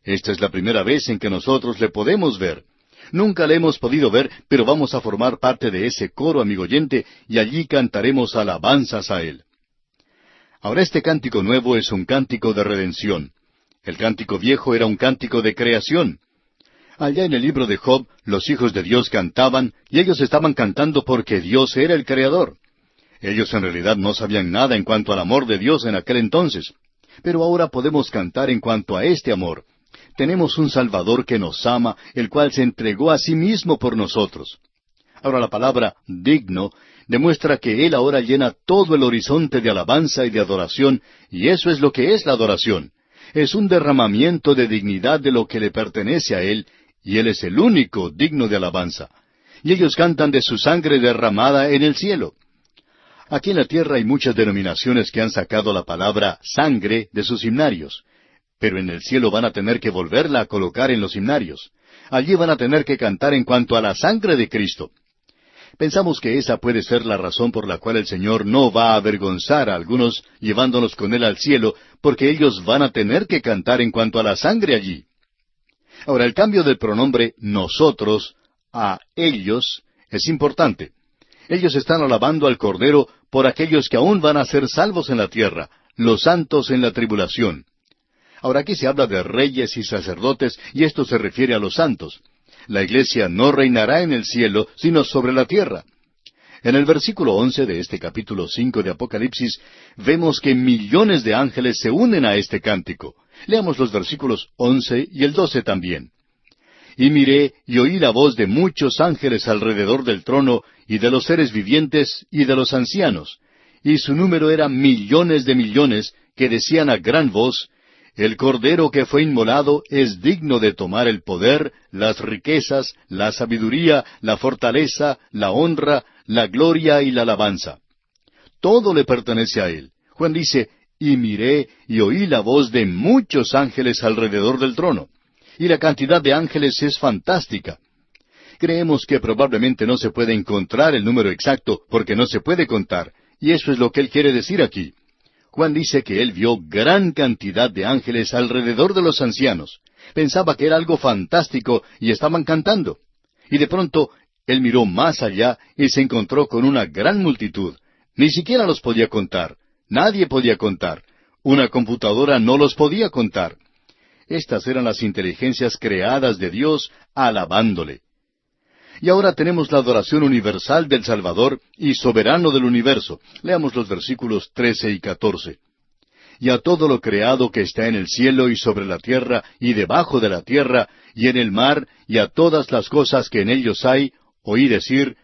Esta es la primera vez en que nosotros le podemos ver. Nunca le hemos podido ver, pero vamos a formar parte de ese coro, amigo oyente, y allí cantaremos alabanzas a Él. Ahora este cántico nuevo es un cántico de redención. El cántico viejo era un cántico de creación. Allá en el libro de Job, los hijos de Dios cantaban, y ellos estaban cantando porque Dios era el Creador. Ellos en realidad no sabían nada en cuanto al amor de Dios en aquel entonces. Pero ahora podemos cantar en cuanto a este amor. Tenemos un Salvador que nos ama, el cual se entregó a sí mismo por nosotros. Ahora la palabra digno demuestra que Él ahora llena todo el horizonte de alabanza y de adoración, y eso es lo que es la adoración. Es un derramamiento de dignidad de lo que le pertenece a Él, y Él es el único digno de alabanza. Y ellos cantan de su sangre derramada en el cielo. Aquí en la tierra hay muchas denominaciones que han sacado la palabra sangre de sus himnarios. Pero en el cielo van a tener que volverla a colocar en los himnarios. Allí van a tener que cantar en cuanto a la sangre de Cristo. Pensamos que esa puede ser la razón por la cual el Señor no va a avergonzar a algunos llevándonos con Él al cielo, porque ellos van a tener que cantar en cuanto a la sangre allí. Ahora, el cambio del pronombre nosotros a ellos es importante. Ellos están alabando al Cordero por aquellos que aún van a ser salvos en la tierra, los santos en la tribulación. Ahora aquí se habla de reyes y sacerdotes, y esto se refiere a los santos. La iglesia no reinará en el cielo, sino sobre la tierra. En el versículo 11 de este capítulo 5 de Apocalipsis, vemos que millones de ángeles se unen a este cántico. Leamos los versículos 11 y el 12 también. Y miré y oí la voz de muchos ángeles alrededor del trono, y de los seres vivientes, y de los ancianos. Y su número era millones de millones, que decían a gran voz, el Cordero que fue inmolado es digno de tomar el poder, las riquezas, la sabiduría, la fortaleza, la honra, la gloria y la alabanza. Todo le pertenece a Él. Juan dice, y miré y oí la voz de muchos ángeles alrededor del trono. Y la cantidad de ángeles es fantástica. Creemos que probablemente no se puede encontrar el número exacto porque no se puede contar, y eso es lo que él quiere decir aquí. Juan dice que él vio gran cantidad de ángeles alrededor de los ancianos. Pensaba que era algo fantástico y estaban cantando. Y de pronto él miró más allá y se encontró con una gran multitud. Ni siquiera los podía contar. Nadie podía contar. Una computadora no los podía contar. Estas eran las inteligencias creadas de Dios alabándole. Y ahora tenemos la adoración universal del Salvador y soberano del universo. Leamos los versículos 13 y 14. Y a todo lo creado que está en el cielo y sobre la tierra y debajo de la tierra y en el mar y a todas las cosas que en ellos hay, oí decir,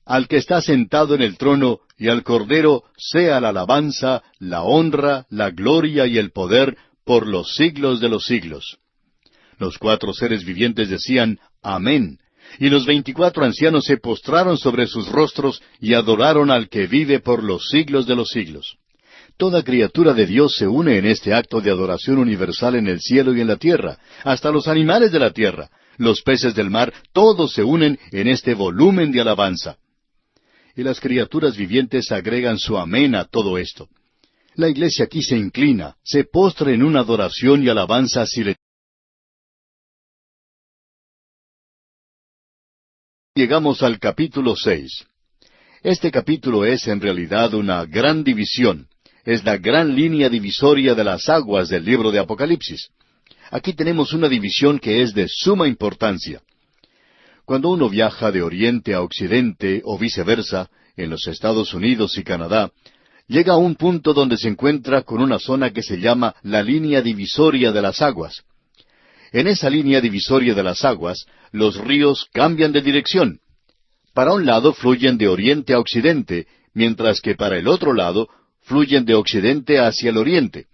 al que está sentado en el trono y al Cordero sea la alabanza, la honra, la gloria y el poder por los siglos de los siglos. Los 4 seres vivientes decían, Amén. Y los 24 ancianos se postraron sobre sus rostros y adoraron al que vive por los siglos de los siglos. Toda criatura de Dios se une en este acto de adoración universal en el cielo y en la tierra, hasta los animales de la tierra, los peces del mar, todos se unen en este volumen de alabanza. Y las criaturas vivientes agregan su amén a todo esto. La iglesia aquí se inclina, se postra en una adoración y alabanza silenciosa. Llegamos al capítulo 6. Este capítulo es en realidad una gran división. Es la gran línea divisoria de las aguas del libro de Apocalipsis. Aquí tenemos una división que es de suma importancia. Cuando uno viaja de oriente a occidente o viceversa, en los Estados Unidos y Canadá, llega a un punto donde se encuentra con una zona que se llama la línea divisoria de las aguas. En esa línea divisoria de las aguas, los ríos cambian de dirección. Para un lado fluyen de oriente a occidente, mientras que para el otro lado fluyen de occidente hacia el oriente.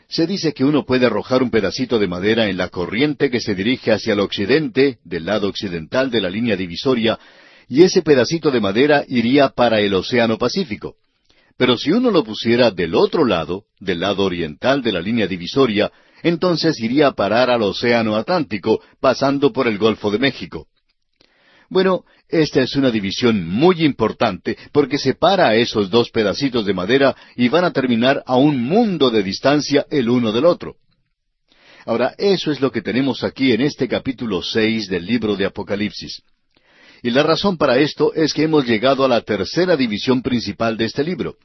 Se dice que uno puede arrojar un pedacito de madera en la corriente que se dirige hacia el occidente, del lado occidental de la línea divisoria, y ese pedacito de madera iría para el Océano Pacífico. Pero si uno lo pusiera del otro lado, del lado oriental de la línea divisoria, entonces iría a parar al Océano Atlántico, pasando por el Golfo de México. Bueno, esta es una división muy importante, porque separa a esos dos pedacitos de madera y van a terminar a un mundo de distancia el uno del otro. Ahora, eso es lo que tenemos aquí en este capítulo 6 del libro de Apocalipsis. Y la razón para esto es que hemos llegado a la tercera división principal de este libro.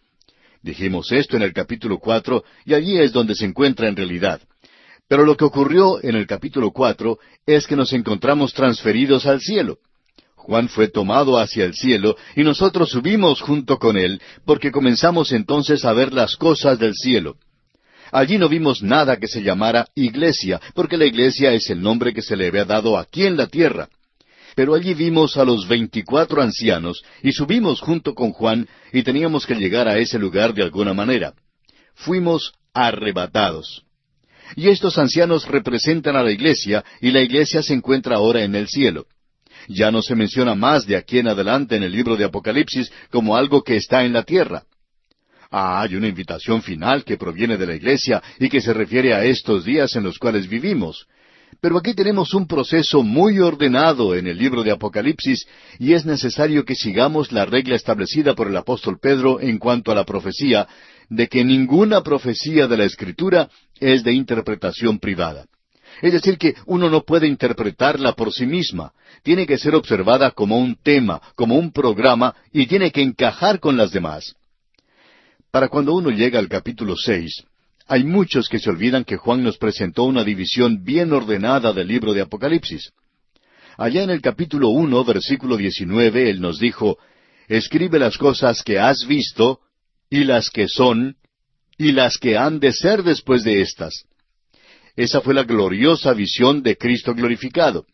Dijimos esto en el capítulo 4, y allí es donde se encuentra en realidad. Pero lo que ocurrió en el capítulo 4 es que nos encontramos transferidos al cielo. Juan fue tomado hacia el cielo y nosotros subimos junto con él, porque comenzamos entonces a ver las cosas del cielo. Allí no vimos nada que se llamara iglesia, porque la iglesia es el nombre que se le había dado aquí en la tierra. Pero allí vimos a los 24 ancianos y subimos junto con Juan y teníamos que llegar a ese lugar de alguna manera. Fuimos arrebatados. Y estos ancianos representan a la iglesia y la iglesia se encuentra ahora en el cielo. Ya no se menciona más de aquí en adelante en el libro de Apocalipsis como algo que está en la tierra. Hay una invitación final que proviene de la iglesia y que se refiere a estos días en los cuales vivimos. Pero aquí tenemos un proceso muy ordenado en el libro de Apocalipsis y es necesario que sigamos la regla establecida por el apóstol Pedro en cuanto a la profecía, de que ninguna profecía de la Escritura es de interpretación privada. Es decir, que uno no puede interpretarla por sí misma. Tiene que ser observada como un tema, como un programa, y tiene que encajar con las demás. Para cuando uno llega al capítulo 6, hay muchos que se olvidan que Juan nos presentó una división bien ordenada del libro de Apocalipsis. Allá en el capítulo 1, versículo 19, él nos dijo, «Escribe las cosas que has visto, y las que son, y las que han de ser después de estas». Esa fue la gloriosa visión de Cristo glorificado.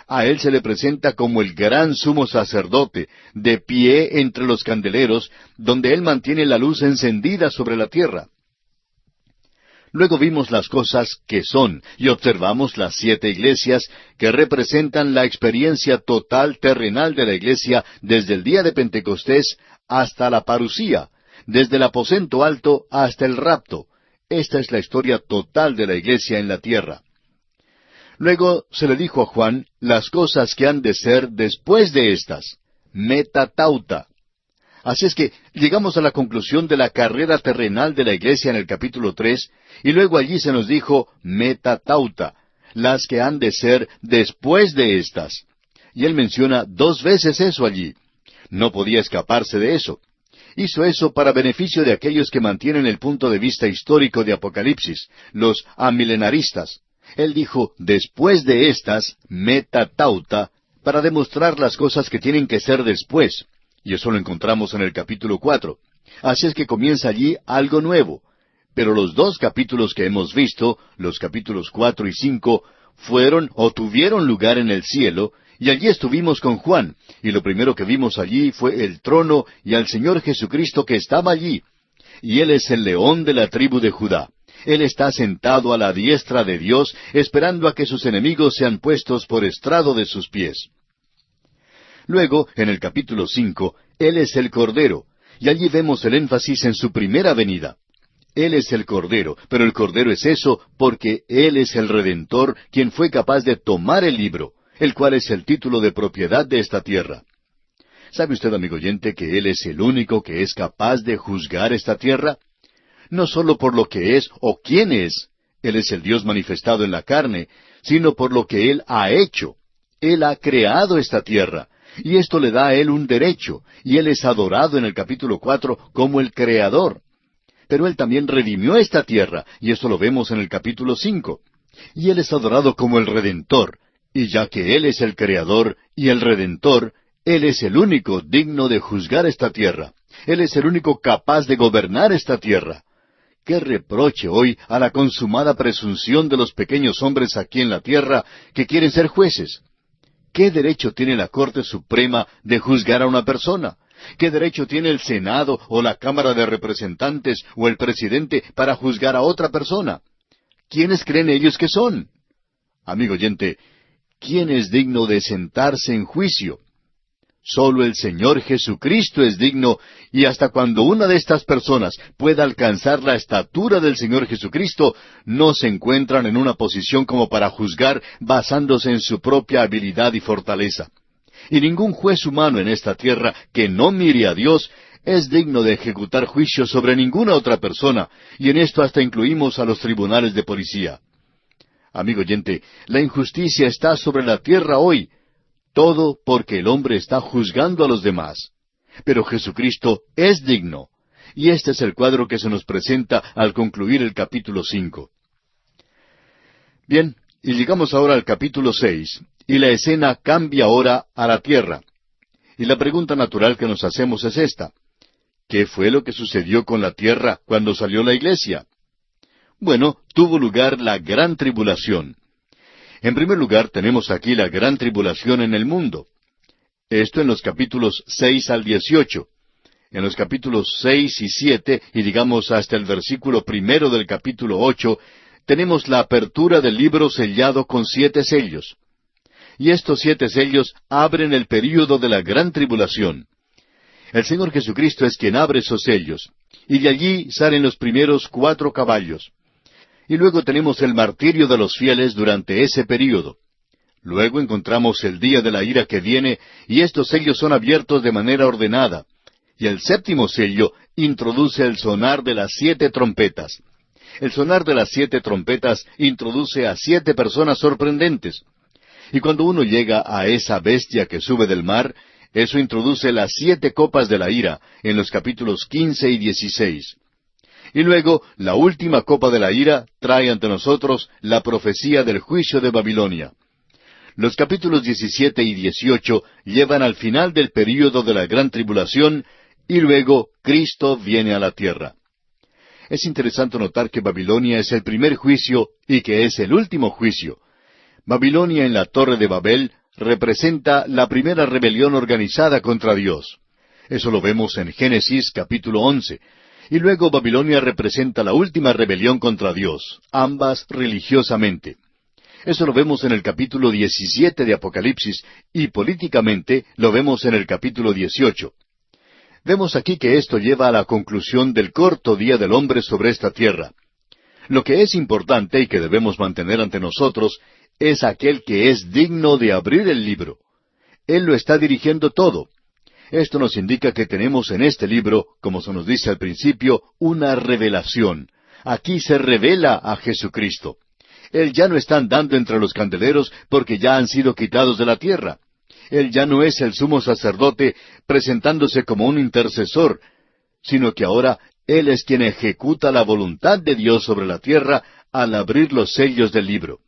A Él se le presenta como el gran sumo sacerdote, de pie entre los candeleros, donde Él mantiene la luz encendida sobre la tierra. Luego vimos las cosas que son, y observamos las 7 iglesias que representan la experiencia total terrenal de la iglesia desde el día de Pentecostés hasta la parusía, desde el aposento alto hasta el rapto. Esta es la historia total de la iglesia en la tierra. Luego se le dijo a Juan las cosas que han de ser después de estas, metatauta. Así es que llegamos a la conclusión de la carrera terrenal de la iglesia en el capítulo 3, y luego allí se nos dijo metatauta, las que han de ser después de estas. Y él menciona 2 veces eso allí. No podía escaparse de eso. Hizo eso para beneficio de aquellos que mantienen el punto de vista histórico de Apocalipsis, los amilenaristas. Él dijo, después de estas, metatauta, para demostrar las cosas que tienen que ser después. Y eso lo encontramos en el capítulo 4. Así es que comienza allí algo nuevo. Pero los 2 capítulos que hemos visto, los capítulos 4 y 5, fueron o tuvieron lugar en el cielo, y allí estuvimos con Juan, y lo primero que vimos allí fue el trono y al Señor Jesucristo que estaba allí. Y Él es el león de la tribu de Judá. Él está sentado a la diestra de Dios, esperando a que sus enemigos sean puestos por estrado de sus pies. Luego, en el capítulo 5, Él es el Cordero, y allí vemos el énfasis en su primera venida. Él es el Cordero, pero el Cordero es eso porque Él es el Redentor, quien fue capaz de tomar el libro, el cual es el título de propiedad de esta tierra. ¿Sabe usted, amigo oyente, que Él es el único que es capaz de juzgar esta tierra? No sólo por lo que es o quién es, Él es el Dios manifestado en la carne, sino por lo que Él ha hecho. Él ha creado esta tierra, y esto le da a Él un derecho, y Él es adorado en el capítulo 4 como el Creador. Pero Él también redimió esta tierra, y esto lo vemos en el capítulo 5. Y Él es adorado como el Redentor, y ya que Él es el Creador y el Redentor, Él es el único digno de juzgar esta tierra. Él es el único capaz de gobernar esta tierra. ¡Qué reproche hoy a la consumada presunción de los pequeños hombres aquí en la tierra que quieren ser jueces! ¿Qué derecho tiene la Corte Suprema de juzgar a una persona? ¿Qué derecho tiene el Senado o la Cámara de Representantes o el Presidente para juzgar a otra persona? ¿Quiénes creen ellos que son? Amigo oyente, ¿quién es digno de sentarse en juicio? Solo el Señor Jesucristo es digno, y hasta cuando una de estas personas pueda alcanzar la estatura del Señor Jesucristo, no se encuentran en una posición como para juzgar basándose en su propia habilidad y fortaleza. Y ningún juez humano en esta tierra que no mire a Dios es digno de ejecutar juicio sobre ninguna otra persona, y en esto hasta incluimos a los tribunales de policía. Amigo oyente, la injusticia está sobre la tierra hoy, todo porque el hombre está juzgando a los demás. Pero Jesucristo es digno. Y este es el cuadro que se nos presenta al concluir el capítulo 5. Bien, y llegamos ahora al capítulo 6, y la escena cambia ahora a la tierra. Y la pregunta natural que nos hacemos es esta: ¿qué fue lo que sucedió con la tierra cuando salió la iglesia? Bueno, tuvo lugar la gran tribulación. En primer lugar, tenemos aquí la gran tribulación en el mundo. Esto en los capítulos 6 al 18. En los capítulos 6 y 7, y digamos hasta el versículo 1 del capítulo 8, tenemos la apertura del libro sellado con 7 sellos. Y estos 7 sellos abren el período de la gran tribulación. El Señor Jesucristo es quien abre esos sellos, y de allí salen los primeros 4 caballos. Y luego tenemos el martirio de los fieles durante ese período. Luego encontramos el día de la ira que viene, y estos sellos son abiertos de manera ordenada. Y el 7º sello introduce el sonar de las 7 trompetas. El sonar de las 7 trompetas introduce a 7 personas sorprendentes. Y cuando uno llega a esa bestia que sube del mar, eso introduce las 7 copas de la ira en los capítulos 15 y 16. Y luego, la última copa de la ira trae ante nosotros la profecía del juicio de Babilonia. Los capítulos 17 y 18 llevan al final del período de la gran tribulación, y luego Cristo viene a la tierra. Es interesante notar que Babilonia es el primer juicio y que es el último juicio. Babilonia en la Torre de Babel representa la primera rebelión organizada contra Dios. Eso lo vemos en Génesis capítulo 11. Y luego Babilonia representa la última rebelión contra Dios, ambas religiosamente. Eso lo vemos en el capítulo 17 de Apocalipsis, y políticamente lo vemos en el capítulo 18. Vemos aquí que esto lleva a la conclusión del corto día del hombre sobre esta tierra. Lo que es importante y que debemos mantener ante nosotros es aquel que es digno de abrir el libro. Él lo está dirigiendo todo. Esto nos indica que tenemos en este libro, como se nos dice al principio, una revelación. Aquí se revela a Jesucristo. Él ya no está andando entre los candeleros porque ya han sido quitados de la tierra. Él ya no es el sumo sacerdote presentándose como un intercesor, sino que ahora Él es quien ejecuta la voluntad de Dios sobre la tierra al abrir los sellos del libro.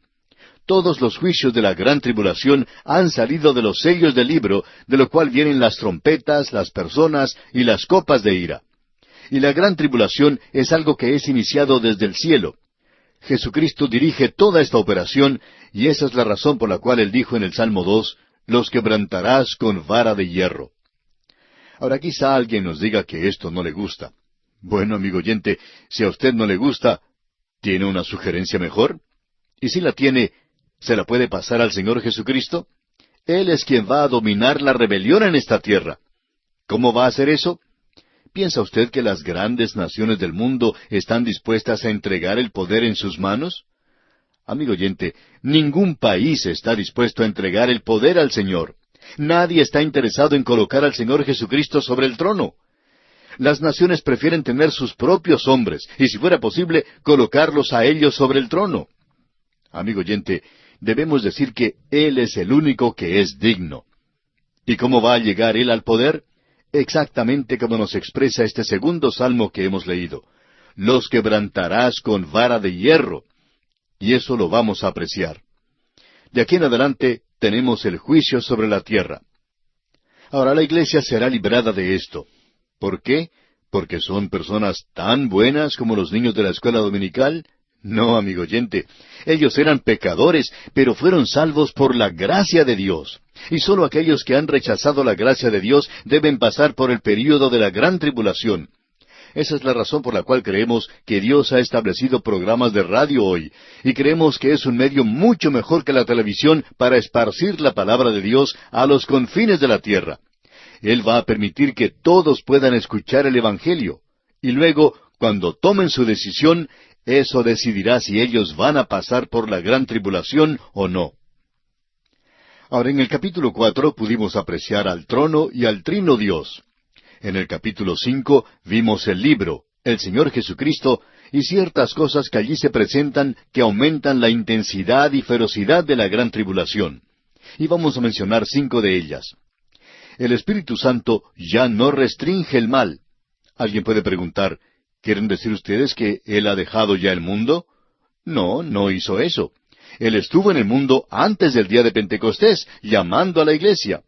Todos los juicios de la gran tribulación han salido de los sellos del libro, de lo cual vienen las trompetas, las personas y las copas de ira. Y la gran tribulación es algo que es iniciado desde el cielo. Jesucristo dirige toda esta operación, y esa es la razón por la cual Él dijo en el Salmo 2, «Los quebrantarás con vara de hierro». Ahora quizá alguien nos diga que esto no le gusta. Bueno, amigo oyente, si a usted no le gusta, ¿tiene una sugerencia mejor? Y si la tiene, ¿se la puede pasar al Señor Jesucristo? Él es quien va a dominar la rebelión en esta tierra. ¿Cómo va a hacer eso? ¿Piensa usted que las grandes naciones del mundo están dispuestas a entregar el poder en sus manos? Amigo oyente, ningún país está dispuesto a entregar el poder al Señor. Nadie está interesado en colocar al Señor Jesucristo sobre el trono. Las naciones prefieren tener sus propios hombres, y si fuera posible, colocarlos a ellos sobre el trono. Amigo oyente, debemos decir que Él es el único que es digno. ¿Y cómo va a llegar Él al poder? Exactamente como nos expresa este segundo salmo que hemos leído. Los quebrantarás con vara de hierro. Y eso lo vamos a apreciar. De aquí en adelante tenemos el juicio sobre la tierra. Ahora la iglesia será librada de esto. ¿Por qué? ¿Porque son personas tan buenas como los niños de la escuela dominical? No, amigo oyente. Ellos eran pecadores, pero fueron salvos por la gracia de Dios. Y sólo aquellos que han rechazado la gracia de Dios deben pasar por el período de la gran tribulación. Esa es la razón por la cual creemos que Dios ha establecido programas de radio hoy, y creemos que es un medio mucho mejor que la televisión para esparcir la palabra de Dios a los confines de la tierra. Él va a permitir que todos puedan escuchar el Evangelio, y luego, cuando tomen su decisión, eso decidirá si ellos van a pasar por la gran tribulación o no. Ahora, en el capítulo 4 pudimos apreciar al trono y al trino Dios. En el capítulo 5 vimos el libro, el Señor Jesucristo, y ciertas cosas que allí se presentan que aumentan la intensidad y ferocidad de la gran tribulación. Y vamos a mencionar 5 de ellas. El Espíritu Santo ya no restringe el mal. Alguien puede preguntar, ¿quieren decir ustedes que Él ha dejado ya el mundo? No, no hizo eso. Él estuvo en el mundo antes del día de Pentecostés, llamando a la iglesia.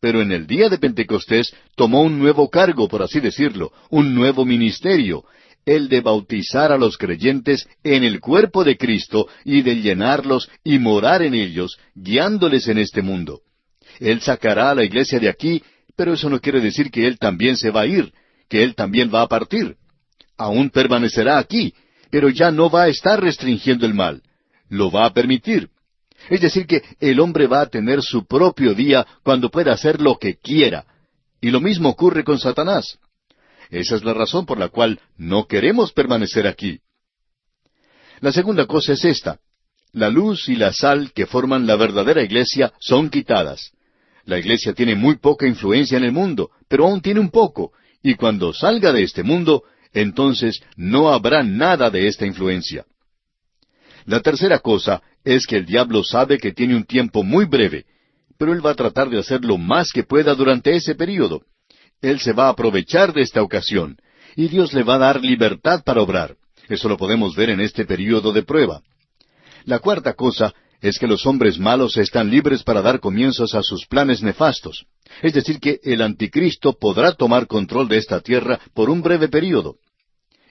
Pero en el día de Pentecostés tomó un nuevo cargo, por así decirlo, un nuevo ministerio, el de bautizar a los creyentes en el cuerpo de Cristo y de llenarlos y morar en ellos, guiándoles en este mundo. Él sacará a la iglesia de aquí, pero eso no quiere decir que Él también se va a ir, que Él también va a partir. Aún permanecerá aquí, pero ya no va a estar restringiendo el mal. Lo va a permitir. Es decir, que el hombre va a tener su propio día cuando pueda hacer lo que quiera. Y lo mismo ocurre con Satanás. Esa es la razón por la cual no queremos permanecer aquí. La segunda cosa es esta. La luz y la sal que forman la verdadera iglesia son quitadas. La iglesia tiene muy poca influencia en el mundo, pero aún tiene un poco, y cuando salga de este mundo, entonces no habrá nada de esta influencia. La tercera cosa es que el diablo sabe que tiene un tiempo muy breve, pero él va a tratar de hacer lo más que pueda durante ese período. Él se va a aprovechar de esta ocasión, y Dios le va a dar libertad para obrar. Eso lo podemos ver en este período de prueba. La cuarta cosa es que los hombres malos están libres para dar comienzos a sus planes nefastos. Es decir, que el anticristo podrá tomar control de esta tierra por un breve período.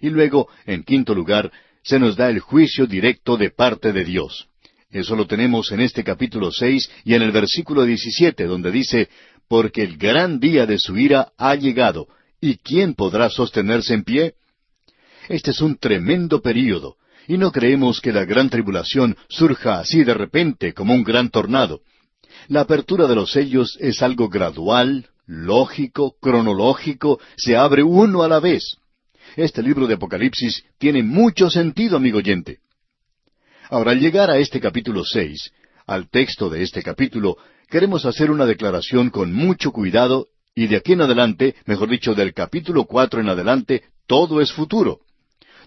Y luego, en quinto lugar, se nos da el juicio directo de parte de Dios. Eso lo tenemos en este capítulo 6 y en el versículo 17, donde dice, «Porque el gran día de su ira ha llegado, ¿y quién podrá sostenerse en pie?» Este es un tremendo período, y no creemos que la gran tribulación surja así de repente como un gran tornado. La apertura de los sellos es algo gradual, lógico, cronológico, se abre uno a la vez. Este libro de Apocalipsis tiene mucho sentido, amigo oyente. Ahora, al llegar a este capítulo 6, al texto de este capítulo, queremos hacer una declaración con mucho cuidado, y de aquí en adelante, mejor dicho, del capítulo 4 en adelante, todo es futuro.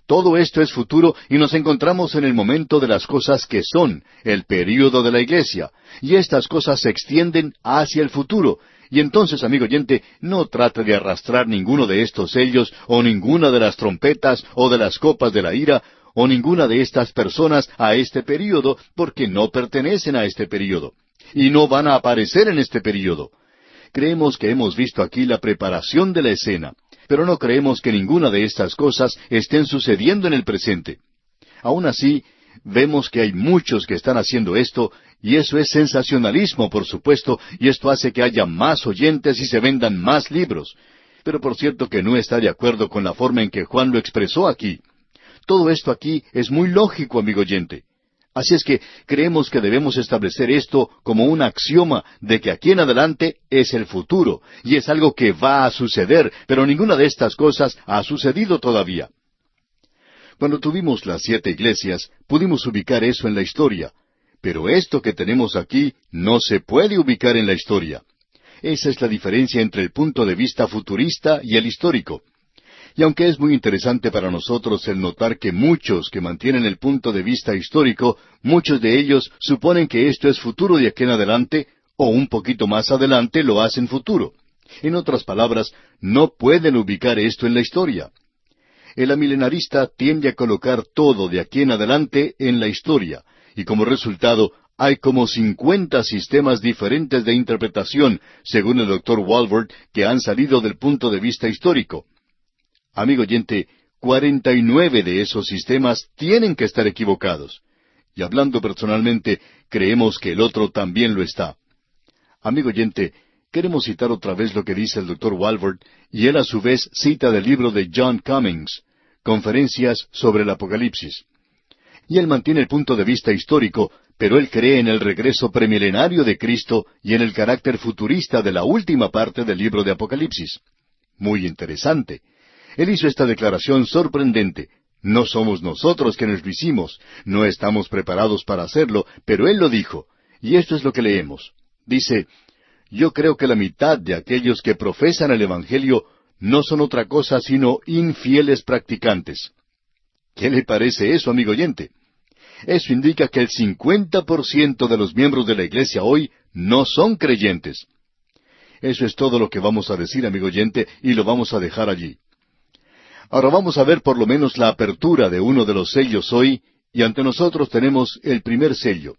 Todo esto es futuro y nos encontramos en el momento de las cosas que son, el período de la iglesia, y estas cosas se extienden hacia el futuro. Y entonces, amigo oyente, no trate de arrastrar ninguno de estos sellos, o ninguna de las trompetas, o de las copas de la ira, o ninguna de estas personas a este período, porque no pertenecen a este período, y no van a aparecer en este período. Creemos que hemos visto aquí la preparación de la escena, pero no creemos que ninguna de estas cosas estén sucediendo en el presente. Aún así, vemos que hay muchos que están haciendo esto, y eso es sensacionalismo, por supuesto, y esto hace que haya más oyentes y se vendan más libros. Pero por cierto que no está de acuerdo con la forma en que Juan lo expresó aquí. Todo esto aquí es muy lógico, amigo oyente. Así es que creemos que debemos establecer esto como un axioma de que aquí en adelante es el futuro, y es algo que va a suceder, pero ninguna de estas cosas ha sucedido todavía. Cuando tuvimos las 7 iglesias, pudimos ubicar eso en la historia, pero esto que tenemos aquí no se puede ubicar en la historia. Esa es la diferencia entre el punto de vista futurista y el histórico. Y aunque es muy interesante para nosotros el notar que muchos que mantienen el punto de vista histórico, muchos de ellos suponen que esto es futuro de aquí en adelante, o un poquito más adelante lo hacen futuro. En otras palabras, no pueden ubicar esto en la historia. El amilenarista tiende a colocar todo de aquí en adelante en la historia, y como resultado hay como 50 sistemas diferentes de interpretación, según el Dr. Walvoord, que han salido del punto de vista histórico. Amigo oyente, 49 de esos sistemas tienen que estar equivocados. Y hablando personalmente, creemos que el otro también lo está. Amigo oyente, queremos citar otra vez lo que dice el Dr. Walvoord, y él a su vez cita del libro de John Cummings, Conferencias sobre el Apocalipsis. Y él mantiene el punto de vista histórico, pero él cree en el regreso premilenario de Cristo y en el carácter futurista de la última parte del libro de Apocalipsis. Muy interesante. Él hizo esta declaración sorprendente. No somos nosotros quienes lo hicimos, no estamos preparados para hacerlo, pero él lo dijo. Y esto es lo que leemos. Dice, «Yo creo que la mitad de aquellos que profesan el Evangelio no son otra cosa sino infieles practicantes». ¿Qué le parece eso, amigo oyente? Eso indica que el 50% de los miembros de la iglesia hoy no son creyentes. Eso es todo lo que vamos a decir, amigo oyente, y lo vamos a dejar allí. Ahora vamos a ver por lo menos la apertura de uno de los sellos hoy, y ante nosotros tenemos el primer sello.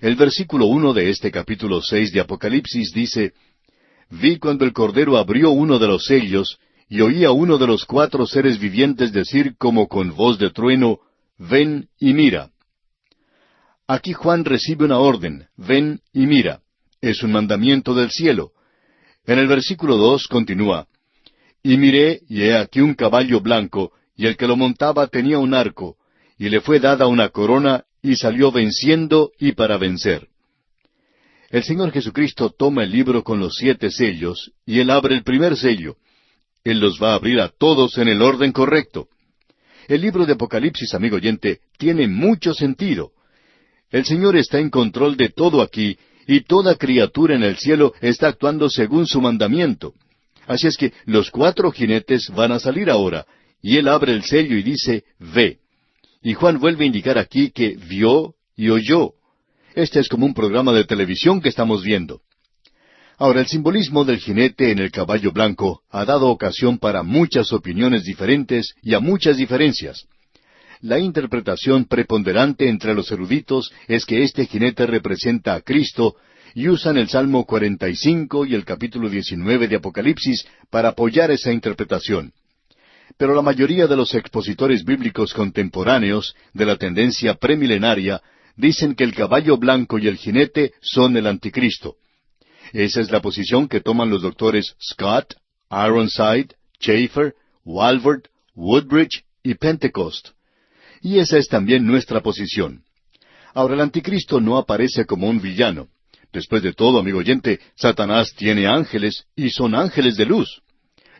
El versículo 1 de este capítulo 6 de Apocalipsis dice, «Vi cuando el Cordero abrió uno de los sellos, y oí a uno de los 4 seres vivientes decir como con voz de trueno, ven y mira». Aquí Juan recibe una orden, ven y mira. Es un mandamiento del cielo. En el versículo 2 continúa, «Y miré, y he aquí un caballo blanco, y el que lo montaba tenía un arco, y le fue dada una corona, y salió venciendo y para vencer». El Señor Jesucristo toma el libro con los 7 sellos, y Él abre el primer sello. Él los va a abrir a todos en el orden correcto. El libro de Apocalipsis, amigo oyente, tiene mucho sentido. El Señor está en control de todo aquí, y toda criatura en el cielo está actuando según su mandamiento. Así es que los 4 jinetes van a salir ahora, y él abre el sello y dice, ve. Y Juan vuelve a indicar aquí que vio y oyó. Este es como un programa de televisión que estamos viendo. Ahora, el simbolismo del jinete en el caballo blanco ha dado ocasión para muchas opiniones diferentes y a muchas diferencias. La interpretación preponderante entre los eruditos es que este jinete representa a Cristo y usan el Salmo 45 y el capítulo 19 de Apocalipsis para apoyar esa interpretación. Pero la mayoría de los expositores bíblicos contemporáneos de la tendencia premilenaria dicen que el caballo blanco y el jinete son el anticristo. Esa es la posición que toman los doctores Scott, Ironside, Schaeffer, Walvoord, Woodbridge y Pentecost. Y esa es también nuestra posición. Ahora, el anticristo no aparece como un villano. Después de todo, amigo oyente, Satanás tiene ángeles y son ángeles de luz.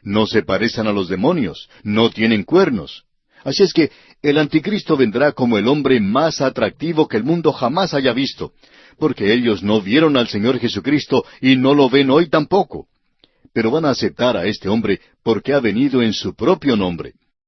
No se parecen a los demonios, no tienen cuernos. Así es que el anticristo vendrá como el hombre más atractivo que el mundo jamás haya visto, porque ellos no vieron al Señor Jesucristo y no lo ven hoy tampoco. Pero van a aceptar a este hombre porque ha venido en su propio nombre.